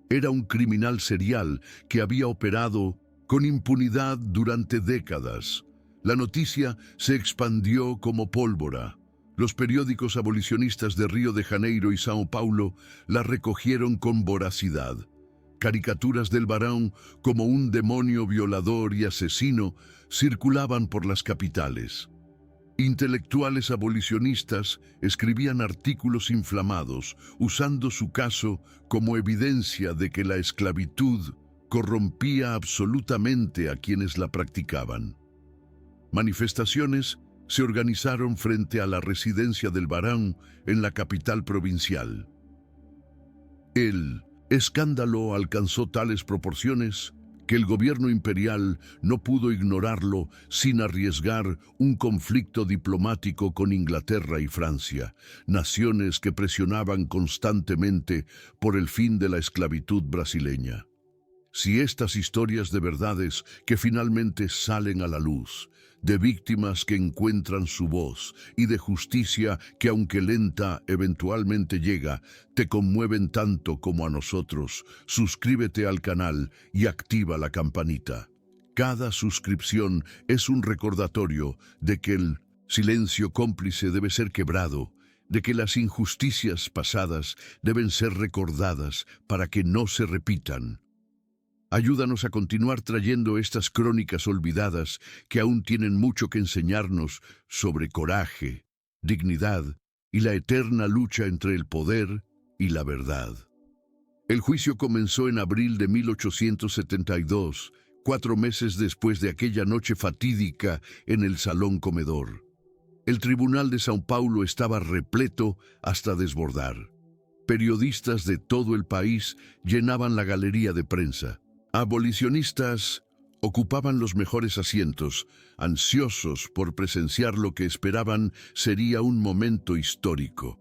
[SPEAKER 1] Era un criminal serial que había operado con impunidad durante décadas. La noticia se expandió como pólvora. Los periódicos abolicionistas de Río de Janeiro y Sao Paulo la recogieron con voracidad. Caricaturas del barón como un demonio violador y asesino circulaban por las capitales. Intelectuales abolicionistas escribían artículos inflamados, usando su caso como evidencia de que la esclavitud corrompía absolutamente a quienes la practicaban. Manifestaciones se organizaron frente a la residencia del barón en la capital provincial. El escándalo alcanzó tales proporciones que el gobierno imperial no pudo ignorarlo sin arriesgar un conflicto diplomático con Inglaterra y Francia, naciones que presionaban constantemente por el fin de la esclavitud brasileña. Si estas historias de verdades que finalmente salen a la luz, de víctimas que encuentran su voz y de justicia que, aunque lenta, eventualmente llega, te conmueven tanto como a nosotros, suscríbete al canal y activa la campanita. Cada suscripción es un recordatorio de que el silencio cómplice debe ser quebrado, de que las injusticias pasadas deben ser recordadas para que no se repitan. Ayúdanos a continuar trayendo estas crónicas olvidadas que aún tienen mucho que enseñarnos sobre coraje, dignidad y la eterna lucha entre el poder y la verdad. El juicio comenzó en abril de 1872, 4 meses después de aquella noche fatídica en el Salón Comedor. El Tribunal de São Paulo estaba repleto hasta desbordar. Periodistas de todo el país llenaban la galería de prensa. Abolicionistas ocupaban los mejores asientos, ansiosos por presenciar lo que esperaban sería un momento histórico.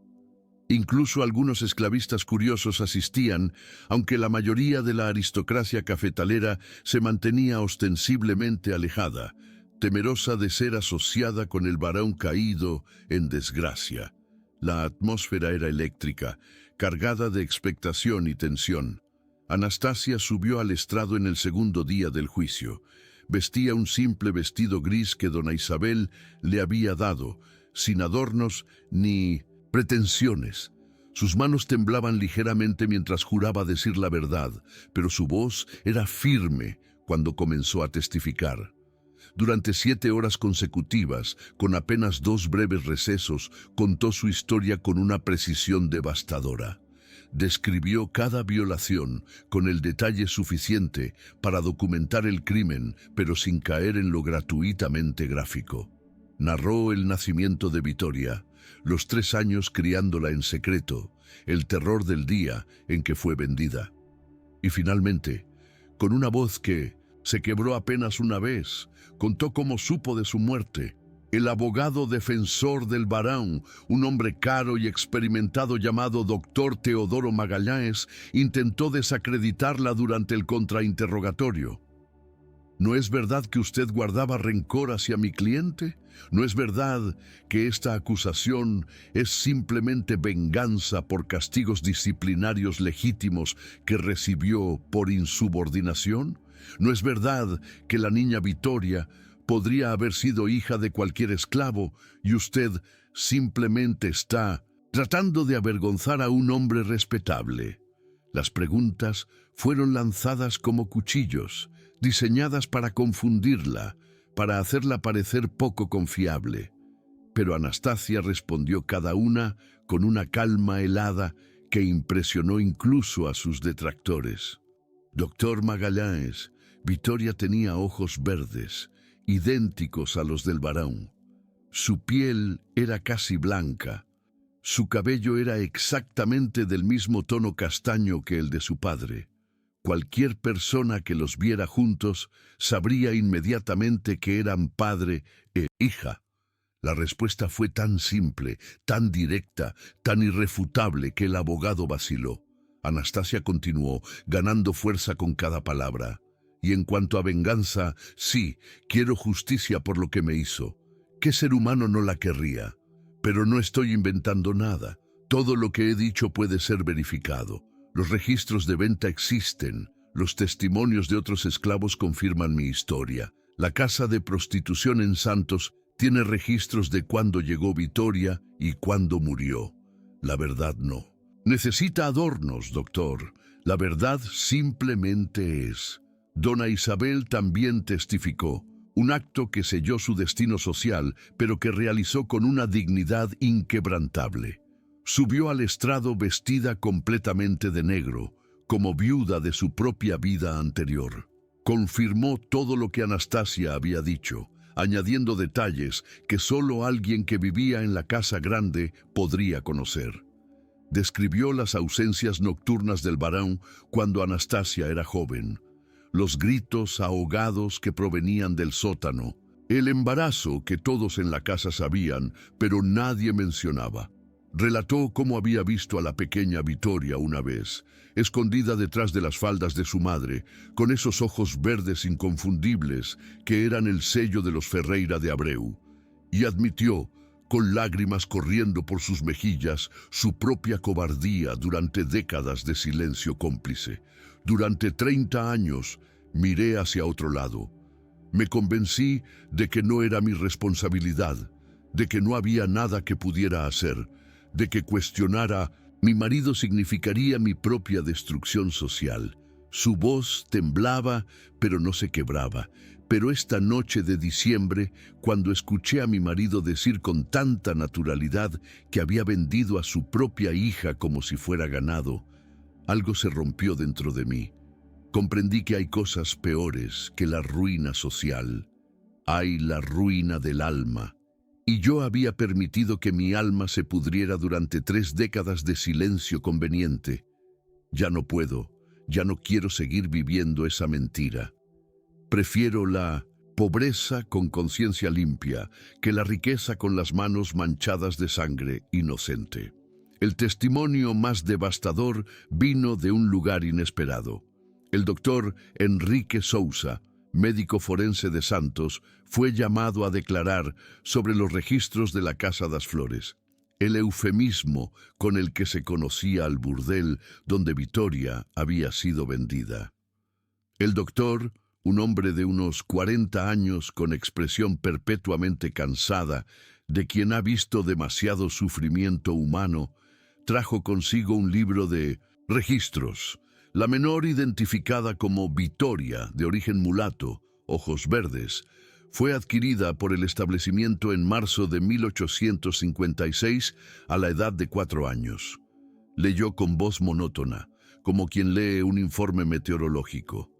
[SPEAKER 1] Incluso algunos esclavistas curiosos asistían, aunque la mayoría de la aristocracia cafetalera se mantenía ostensiblemente alejada, temerosa de ser asociada con el varón caído en desgracia. La atmósfera era eléctrica, cargada de expectación y tensión. Anastasia subió al estrado en el segundo día del juicio. Vestía un simple vestido gris que dona Isabel le había dado, sin adornos ni pretensiones. Sus manos temblaban ligeramente mientras juraba decir la verdad, pero su voz era firme cuando comenzó a testificar. Durante 7 horas consecutivas, con apenas 2 breves recesos, contó su historia con una precisión devastadora. Describió cada violación con el detalle suficiente para documentar el crimen, pero sin caer en lo gratuitamente gráfico. Narró el nacimiento de Vitória, los 3 años criándola en secreto, el terror del día en que fue vendida. Y finalmente, con una voz que se quebró apenas una vez, contó cómo supo de su muerte. El abogado defensor del varón, un hombre caro y experimentado llamado Dr. Teodoro Magalhães, intentó desacreditarla durante el contrainterrogatorio. ¿No es verdad que usted guardaba rencor hacia mi cliente? ¿No es verdad que esta acusación es simplemente venganza por castigos disciplinarios legítimos que recibió por insubordinación? ¿No es verdad que la niña Vitória podría haber sido hija de cualquier esclavo y usted simplemente está tratando de avergonzar a un hombre respetable? Las preguntas fueron lanzadas como cuchillos, diseñadas para confundirla, para hacerla parecer poco confiable. Pero Anastasia respondió cada una con una calma helada que impresionó incluso a sus detractores. Doctor Magalhães, Vitória tenía ojos verdes, idénticos a los del varón. Su piel era casi blanca. Su cabello era exactamente del mismo tono castaño que el de su padre. Cualquier persona que los viera juntos sabría inmediatamente que eran padre e hija. La respuesta fue tan simple, tan directa, tan irrefutable que el abogado vaciló. Anastasia continuó, ganando fuerza con cada palabra. Y en cuanto a venganza, sí, quiero justicia por lo que me hizo. ¿Qué ser humano no la querría? Pero no estoy inventando nada. Todo lo que he dicho puede ser verificado. Los registros de venta existen. Los testimonios de otros esclavos confirman mi historia. La casa de prostitución en Santos tiene registros de cuándo llegó Vitória y cuándo murió. La verdad no. Necesita adornos, doctor. La verdad simplemente es. Dona Isabel también testificó, un acto que selló su destino social, pero que realizó con una dignidad inquebrantable. Subió al estrado vestida completamente de negro, como viuda de su propia vida anterior. Confirmó todo lo que Anastasia había dicho, añadiendo detalles que solo alguien que vivía en la casa grande podría conocer. Describió las ausencias nocturnas del varón cuando Anastasia era joven, los gritos ahogados que provenían del sótano, el embarazo que todos en la casa sabían, pero nadie mencionaba. Relató cómo había visto a la pequeña Vitória una vez, escondida detrás de las faldas de su madre, con esos ojos verdes inconfundibles que eran el sello de los Ferreira de Abreu, y admitió, con lágrimas corriendo por sus mejillas, su propia cobardía durante décadas de silencio cómplice. Durante 30 años miré hacia otro lado. Me convencí de que no era mi responsabilidad, de que no había nada que pudiera hacer, de que cuestionar a mi marido significaría mi propia destrucción social. Su voz temblaba, pero no se quebraba. Pero esta noche de diciembre, cuando escuché a mi marido decir con tanta naturalidad que había vendido a su propia hija como si fuera ganado, algo se rompió dentro de mí. Comprendí que hay cosas peores que la ruina social. Hay la ruina del alma. Y yo había permitido que mi alma se pudriera durante 3 décadas de silencio conveniente. Ya no puedo, ya no quiero seguir viviendo esa mentira. Prefiero la pobreza con conciencia limpia que la riqueza con las manos manchadas de sangre inocente. El testimonio más devastador vino de un lugar inesperado. El doctor Enrique Sousa, médico forense de Santos, fue llamado a declarar sobre los registros de la Casa das Flores, el eufemismo con el que se conocía al burdel donde Vittoria había sido vendida. El doctor, un hombre de unos 40 años con expresión perpetuamente cansada, de quien ha visto demasiado sufrimiento humano, trajo consigo un libro de registros. La menor, identificada como Vittoria, de origen mulato, ojos verdes, fue adquirida por el establecimiento en marzo de 1856 a la edad de 4 años. Leyó con voz monótona, como quien lee un informe meteorológico.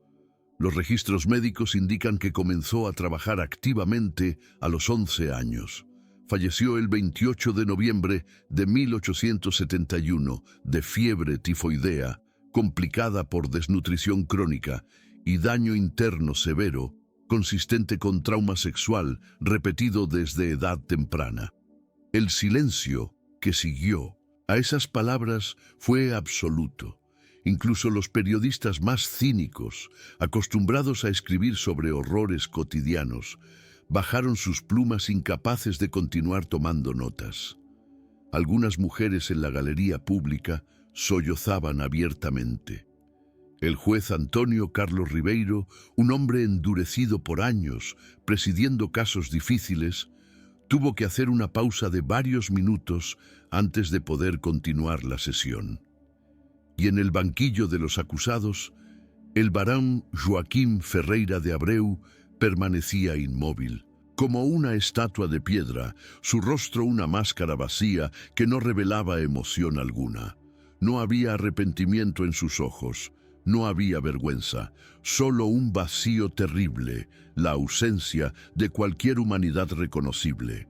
[SPEAKER 1] Los registros médicos indican que comenzó a trabajar activamente a los 11 años. Falleció el 28 de noviembre de 1871 de fiebre tifoidea, complicada por desnutrición crónica y daño interno severo, consistente con trauma sexual repetido desde edad temprana. El silencio que siguió a esas palabras fue absoluto. Incluso los periodistas más cínicos, acostumbrados a escribir sobre horrores cotidianos, bajaron sus plumas incapaces de continuar tomando notas. Algunas mujeres en la galería pública sollozaban abiertamente. El juez Antonio Carlos Ribeiro, un hombre endurecido por años, presidiendo casos difíciles, tuvo que hacer una pausa de varios minutos antes de poder continuar la sesión. Y en el banquillo de los acusados, el barón Joaquim Ferreira de Abreu permanecía inmóvil, como una estatua de piedra, su rostro una máscara vacía que no revelaba emoción alguna. No había arrepentimiento en sus ojos, no había vergüenza, solo un vacío terrible, la ausencia de cualquier humanidad reconocible.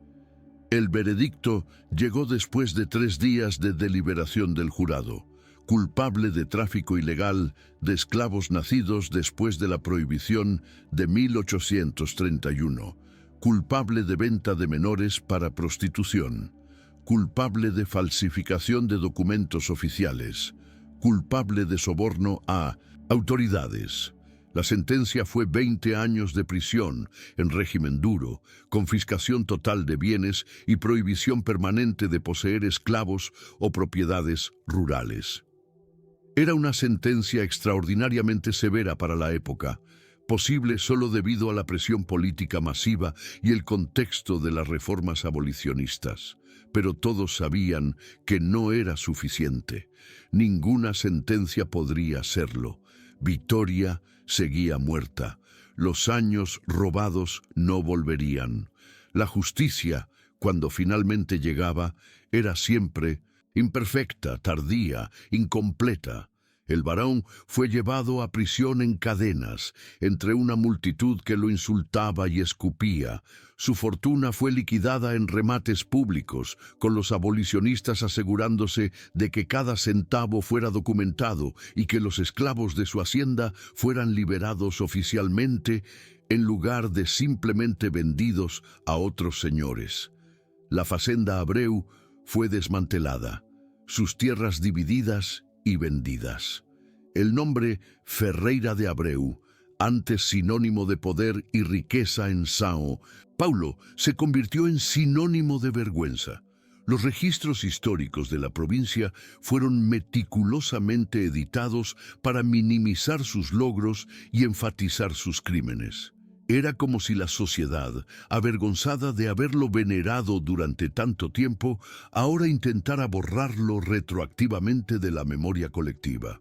[SPEAKER 1] El veredicto llegó después de 3 días de deliberación del jurado. Culpable de tráfico ilegal de esclavos nacidos después de la prohibición de 1831, culpable de venta de menores para prostitución, culpable de falsificación de documentos oficiales, culpable de soborno a autoridades. La sentencia fue 20 años de prisión en régimen duro, confiscación total de bienes y prohibición permanente de poseer esclavos o propiedades rurales. Era una sentencia extraordinariamente severa para la época, posible solo debido a la presión política masiva y el contexto de las reformas abolicionistas. Pero todos sabían que no era suficiente. Ninguna sentencia podría serlo. Vittoria seguía muerta. Los años robados no volverían. La justicia, cuando finalmente llegaba, era siempre imperfecta, tardía, incompleta. El varón fue llevado a prisión en cadenas, entre una multitud que lo insultaba y escupía. Su fortuna fue liquidada en remates públicos, con los abolicionistas asegurándose de que cada centavo fuera documentado y que los esclavos de su hacienda fueran liberados oficialmente en lugar de simplemente vendidos a otros señores. La Fazenda Abreu fue desmantelada, sus tierras divididas y vendidas. El nombre Ferreira de Abreu, antes sinónimo de poder y riqueza en São Paulo, se convirtió en sinónimo de vergüenza. Los registros históricos de la provincia fueron meticulosamente editados para minimizar sus logros y enfatizar sus crímenes. Era como si la sociedad, avergonzada de haberlo venerado durante tanto tiempo, ahora intentara borrarlo retroactivamente de la memoria colectiva.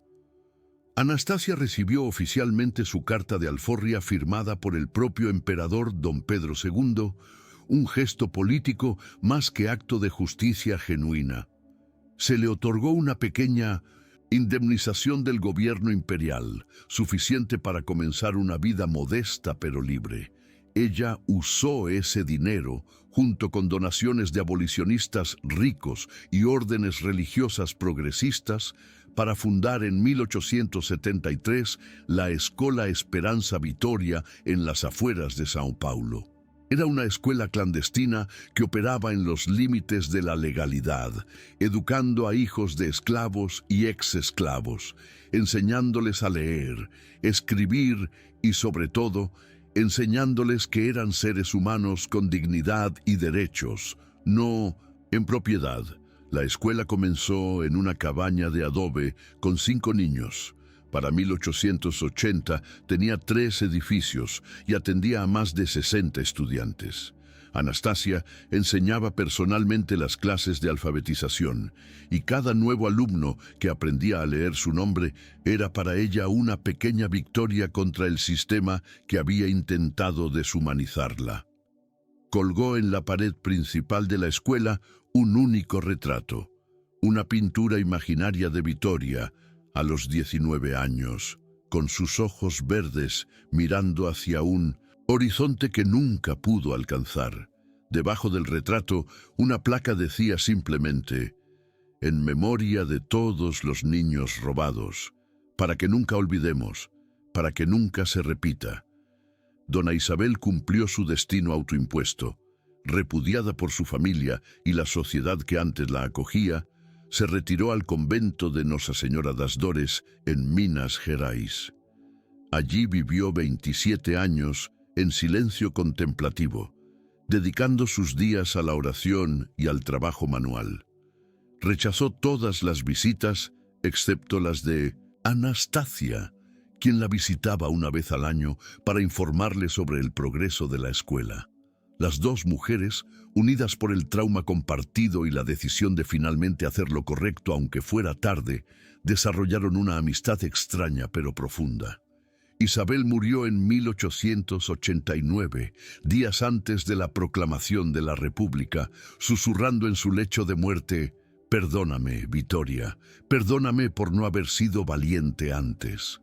[SPEAKER 1] Anastasia recibió oficialmente su carta de alforria firmada por el propio emperador don Pedro II, un gesto político más que acto de justicia genuina. Se le otorgó una pequeña indemnización del gobierno imperial, suficiente para comenzar una vida modesta pero libre. Ella usó ese dinero, junto con donaciones de abolicionistas ricos y órdenes religiosas progresistas, para fundar en 1873 la Escola Esperanza Vitória en las afueras de São Paulo. Era una escuela clandestina que operaba en los límites de la legalidad, educando a hijos de esclavos y ex-esclavos, enseñándoles a leer, escribir y, sobre todo, enseñándoles que eran seres humanos con dignidad y derechos, no en propiedad. La escuela comenzó en una cabaña de adobe con 5 niños. Para 1880 tenía 3 edificios y atendía a más de 60 estudiantes. Anastasia enseñaba personalmente las clases de alfabetización y cada nuevo alumno que aprendía a leer su nombre era para ella una pequeña victoria contra el sistema que había intentado deshumanizarla. Colgó en la pared principal de la escuela un único retrato, una pintura imaginaria de Vittoria, a los 19 años, con sus ojos verdes mirando hacia un horizonte que nunca pudo alcanzar. Debajo del retrato, una placa decía simplemente: «En memoria de todos los niños robados, para que nunca olvidemos, para que nunca se repita». Dona Isabel cumplió su destino autoimpuesto. Repudiada por su familia y la sociedad que antes la acogía, se retiró al convento de Nossa Señora das Dores en Minas Gerais. Allí vivió 27 años en silencio contemplativo, dedicando sus días a la oración y al trabajo manual. Rechazó todas las visitas, excepto las de Anastasia, quien la visitaba una vez al año para informarle sobre el progreso de la escuela. Las 2 mujeres, unidas por el trauma compartido y la decisión de finalmente hacer lo correcto aunque fuera tarde, desarrollaron una amistad extraña pero profunda. Isabel murió en 1889, días antes de la proclamación de la República, susurrando en su lecho de muerte: «Perdóname, Vittoria, perdóname por no haber sido valiente antes».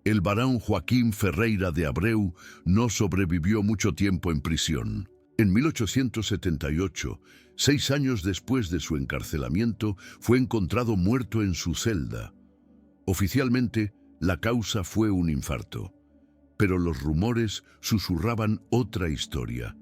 [SPEAKER 1] El barón Joaquín Ferreira de Abreu no sobrevivió mucho tiempo en prisión. En 1878, 6 años después de su encarcelamiento, fue encontrado muerto en su celda. Oficialmente, la causa fue un infarto, pero los rumores susurraban otra historia: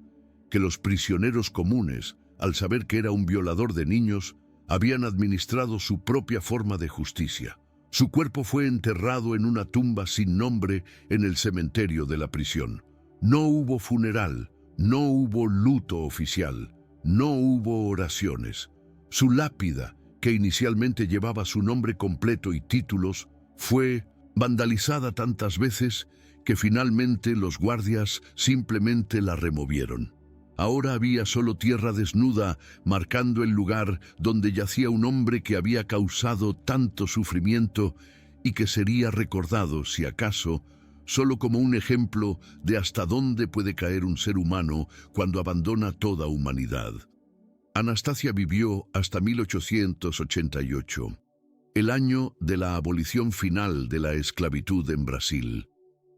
[SPEAKER 1] que los prisioneros comunes, al saber que era un violador de niños, habían administrado su propia forma de justicia. Su cuerpo fue enterrado en una tumba sin nombre en el cementerio de la prisión. No hubo funeral, no hubo luto oficial, no hubo oraciones. Su lápida, que inicialmente llevaba su nombre completo y títulos, fue vandalizada tantas veces que finalmente los guardias simplemente la removieron. Ahora había solo tierra desnuda marcando el lugar donde yacía un hombre que había causado tanto sufrimiento y que sería recordado, si acaso, solo como un ejemplo de hasta dónde puede caer un ser humano cuando abandona toda humanidad. Anastasia vivió hasta 1888, el año de la abolición final de la esclavitud en Brasil.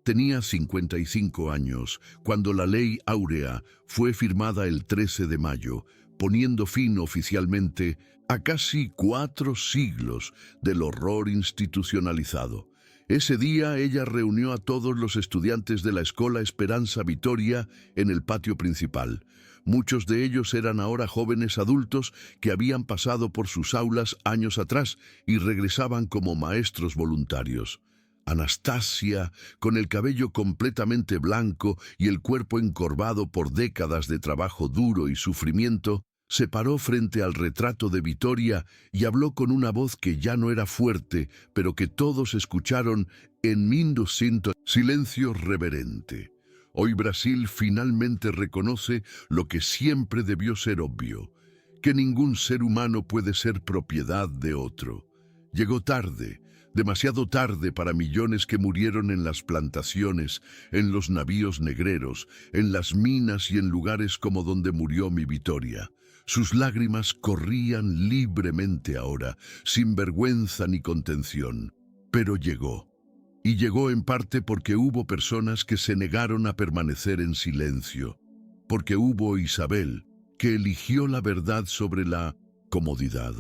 [SPEAKER 1] Tenía 55 años cuando la Ley Áurea fue firmada el 13 de mayo, poniendo fin oficialmente a casi 4 siglos del horror institucionalizado. Ese día ella reunió a todos los estudiantes de la Escola Esperanza Vitória en el patio principal. Muchos de ellos eran ahora jóvenes adultos que habían pasado por sus aulas años atrás y regresaban como maestros voluntarios. Anastasia, con el cabello completamente blanco y el cuerpo encorvado por décadas de trabajo duro y sufrimiento, se paró frente al retrato de Vittoria y habló con una voz que ya no era fuerte, pero que todos escucharon en minucinto silencio reverente. Hoy Brasil finalmente reconoce lo que siempre debió ser obvio, que ningún ser humano puede ser propiedad de otro. Llegó tarde, demasiado tarde para millones que murieron en las plantaciones, en los navíos negreros, en las minas y en lugares como donde murió mi Vittoria. Sus lágrimas corrían libremente ahora, sin vergüenza ni contención. Pero llegó. Y llegó en parte porque hubo personas que se negaron a permanecer en silencio, porque hubo Isabel, que eligió la verdad sobre la comodidad,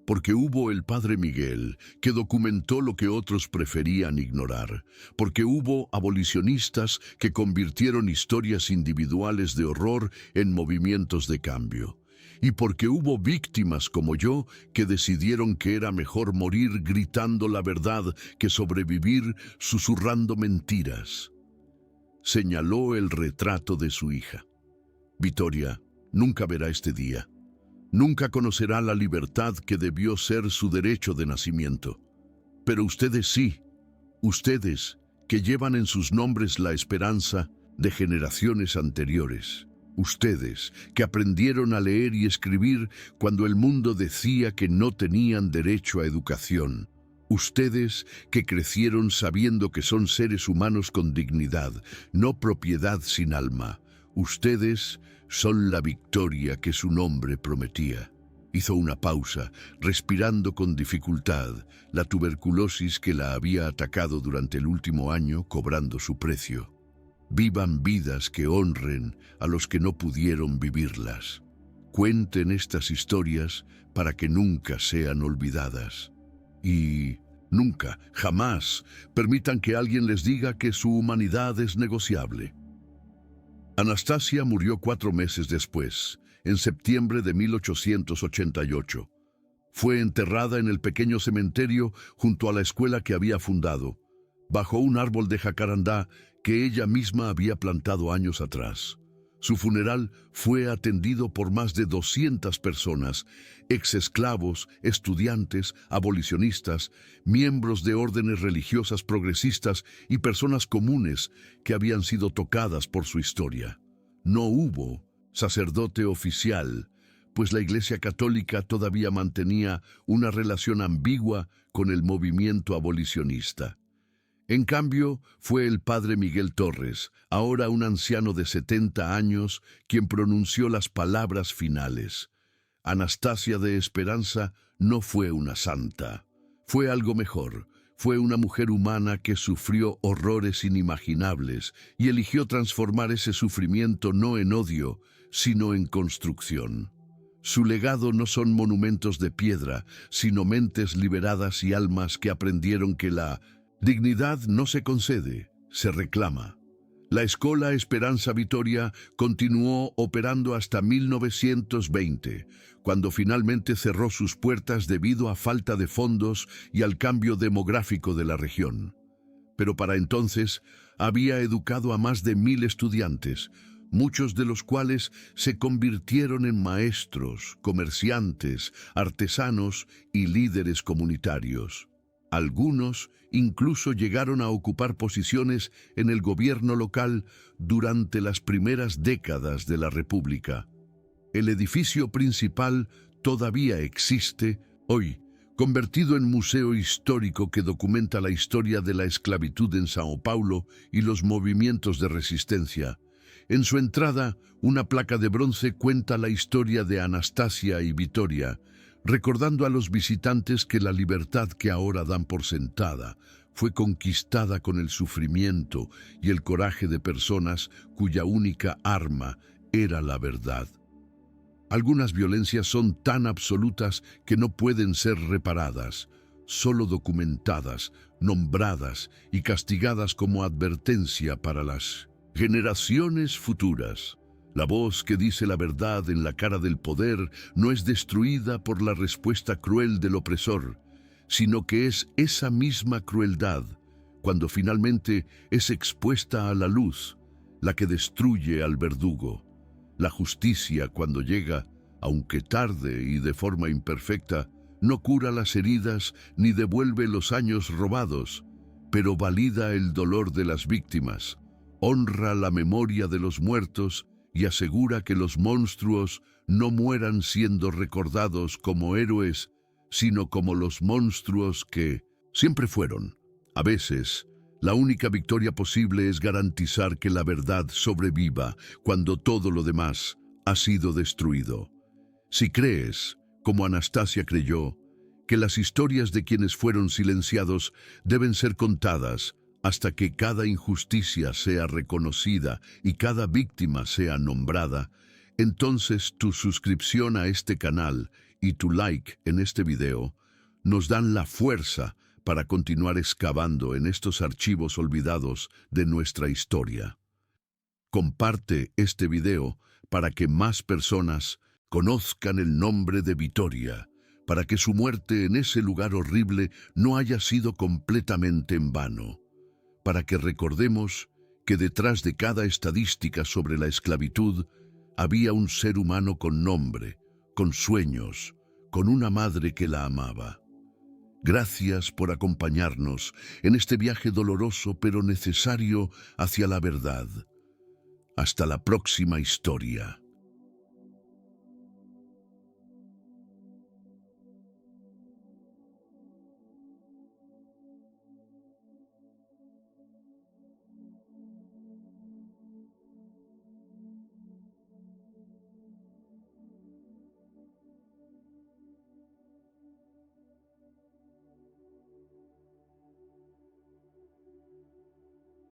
[SPEAKER 1] porque hubo el padre Miguel, que documentó lo que otros preferían ignorar, porque hubo abolicionistas que convirtieron historias individuales de horror en movimientos de cambio, y porque hubo víctimas como yo que decidieron que era mejor morir gritando la verdad que sobrevivir susurrando mentiras. Señaló el retrato de su hija. Vittoria nunca verá este día. Nunca conocerá la libertad que debió ser su derecho de nacimiento. Pero ustedes sí, ustedes que llevan en sus nombres la esperanza de generaciones anteriores. Ustedes que aprendieron a leer y escribir cuando el mundo decía que no tenían derecho a educación. Ustedes que crecieron sabiendo que son seres humanos con dignidad, no propiedad sin alma. Ustedes son la victoria que su nombre prometía. Hizo una pausa, respirando con dificultad, la tuberculosis que la había atacado durante el último año, cobrando su precio. Vivan vidas que honren a los que no pudieron vivirlas. Cuenten estas historias para que nunca sean olvidadas. Y nunca, jamás, permitan que alguien les diga que su humanidad es negociable. Anastasia murió 4 meses después, en septiembre de 1888. Fue enterrada en el pequeño cementerio junto a la escuela que había fundado, bajo un árbol de jacarandá que ella misma había plantado años atrás. Su funeral fue atendido por más de 200 personas, exesclavos, estudiantes, abolicionistas, miembros de órdenes religiosas progresistas y personas comunes que habían sido tocadas por su historia. No hubo sacerdote oficial, pues la Iglesia Católica todavía mantenía una relación ambigua con el movimiento abolicionista. En cambio, fue el padre Miguel Torres, ahora un anciano de 70 años, quien pronunció las palabras finales. Anastasia de Esperanza no fue una santa. Fue algo mejor. Fue una mujer humana que sufrió horrores inimaginables y eligió transformar ese sufrimiento no en odio, sino en construcción. Su legado no son monumentos de piedra, sino mentes liberadas y almas que aprendieron que la dignidad no se concede, se reclama. La Escola Esperanza Vittoria continuó operando hasta 1920, cuando finalmente cerró sus puertas debido a falta de fondos y al cambio demográfico de la región. Pero para entonces había educado a más de 1000 estudiantes, muchos de los cuales se convirtieron en maestros, comerciantes, artesanos y líderes comunitarios. Algunos incluso llegaron a ocupar posiciones en el gobierno local durante las primeras décadas de la República. El edificio principal todavía existe hoy, convertido en museo histórico que documenta la historia de la esclavitud en Sao Paulo y los movimientos de resistencia. En su entrada, una placa de bronce cuenta la historia de Anastasia y Vittoria, recordando a los visitantes que la libertad que ahora dan por sentada fue conquistada con el sufrimiento y el coraje de personas cuya única arma era la verdad. Algunas violencias son tan absolutas que no pueden ser reparadas, solo documentadas, nombradas y castigadas como advertencia para las generaciones futuras. La voz que dice la verdad en la cara del poder no es destruida por la respuesta cruel del opresor, sino que es esa misma crueldad, cuando finalmente es expuesta a la luz, la que destruye al verdugo. La justicia, cuando llega, aunque tarde y de forma imperfecta, no cura las heridas ni devuelve los años robados, pero valida el dolor de las víctimas, honra la memoria de los muertos y asegura que los monstruos no mueran siendo recordados como héroes, sino como los monstruos que Siempre fueron. A veces, la única victoria posible es garantizar que la verdad sobreviva cuando todo lo demás ha sido destruido. Si crees, como Anastasia creyó, que las historias de quienes fueron silenciados deben ser contadas hasta que cada injusticia sea reconocida y cada víctima sea nombrada, entonces tu suscripción a este canal y tu like en este video nos dan la fuerza para continuar excavando en estos archivos olvidados de nuestra historia. Comparte este video para que más personas conozcan el nombre de Vittoria, para que su muerte en ese lugar horrible no haya sido completamente en vano, para que recordemos que detrás de cada estadística sobre la esclavitud había un ser humano con nombre, con sueños, con una madre que la amaba. Gracias por acompañarnos en este viaje doloroso pero necesario hacia la verdad. Hasta la próxima historia.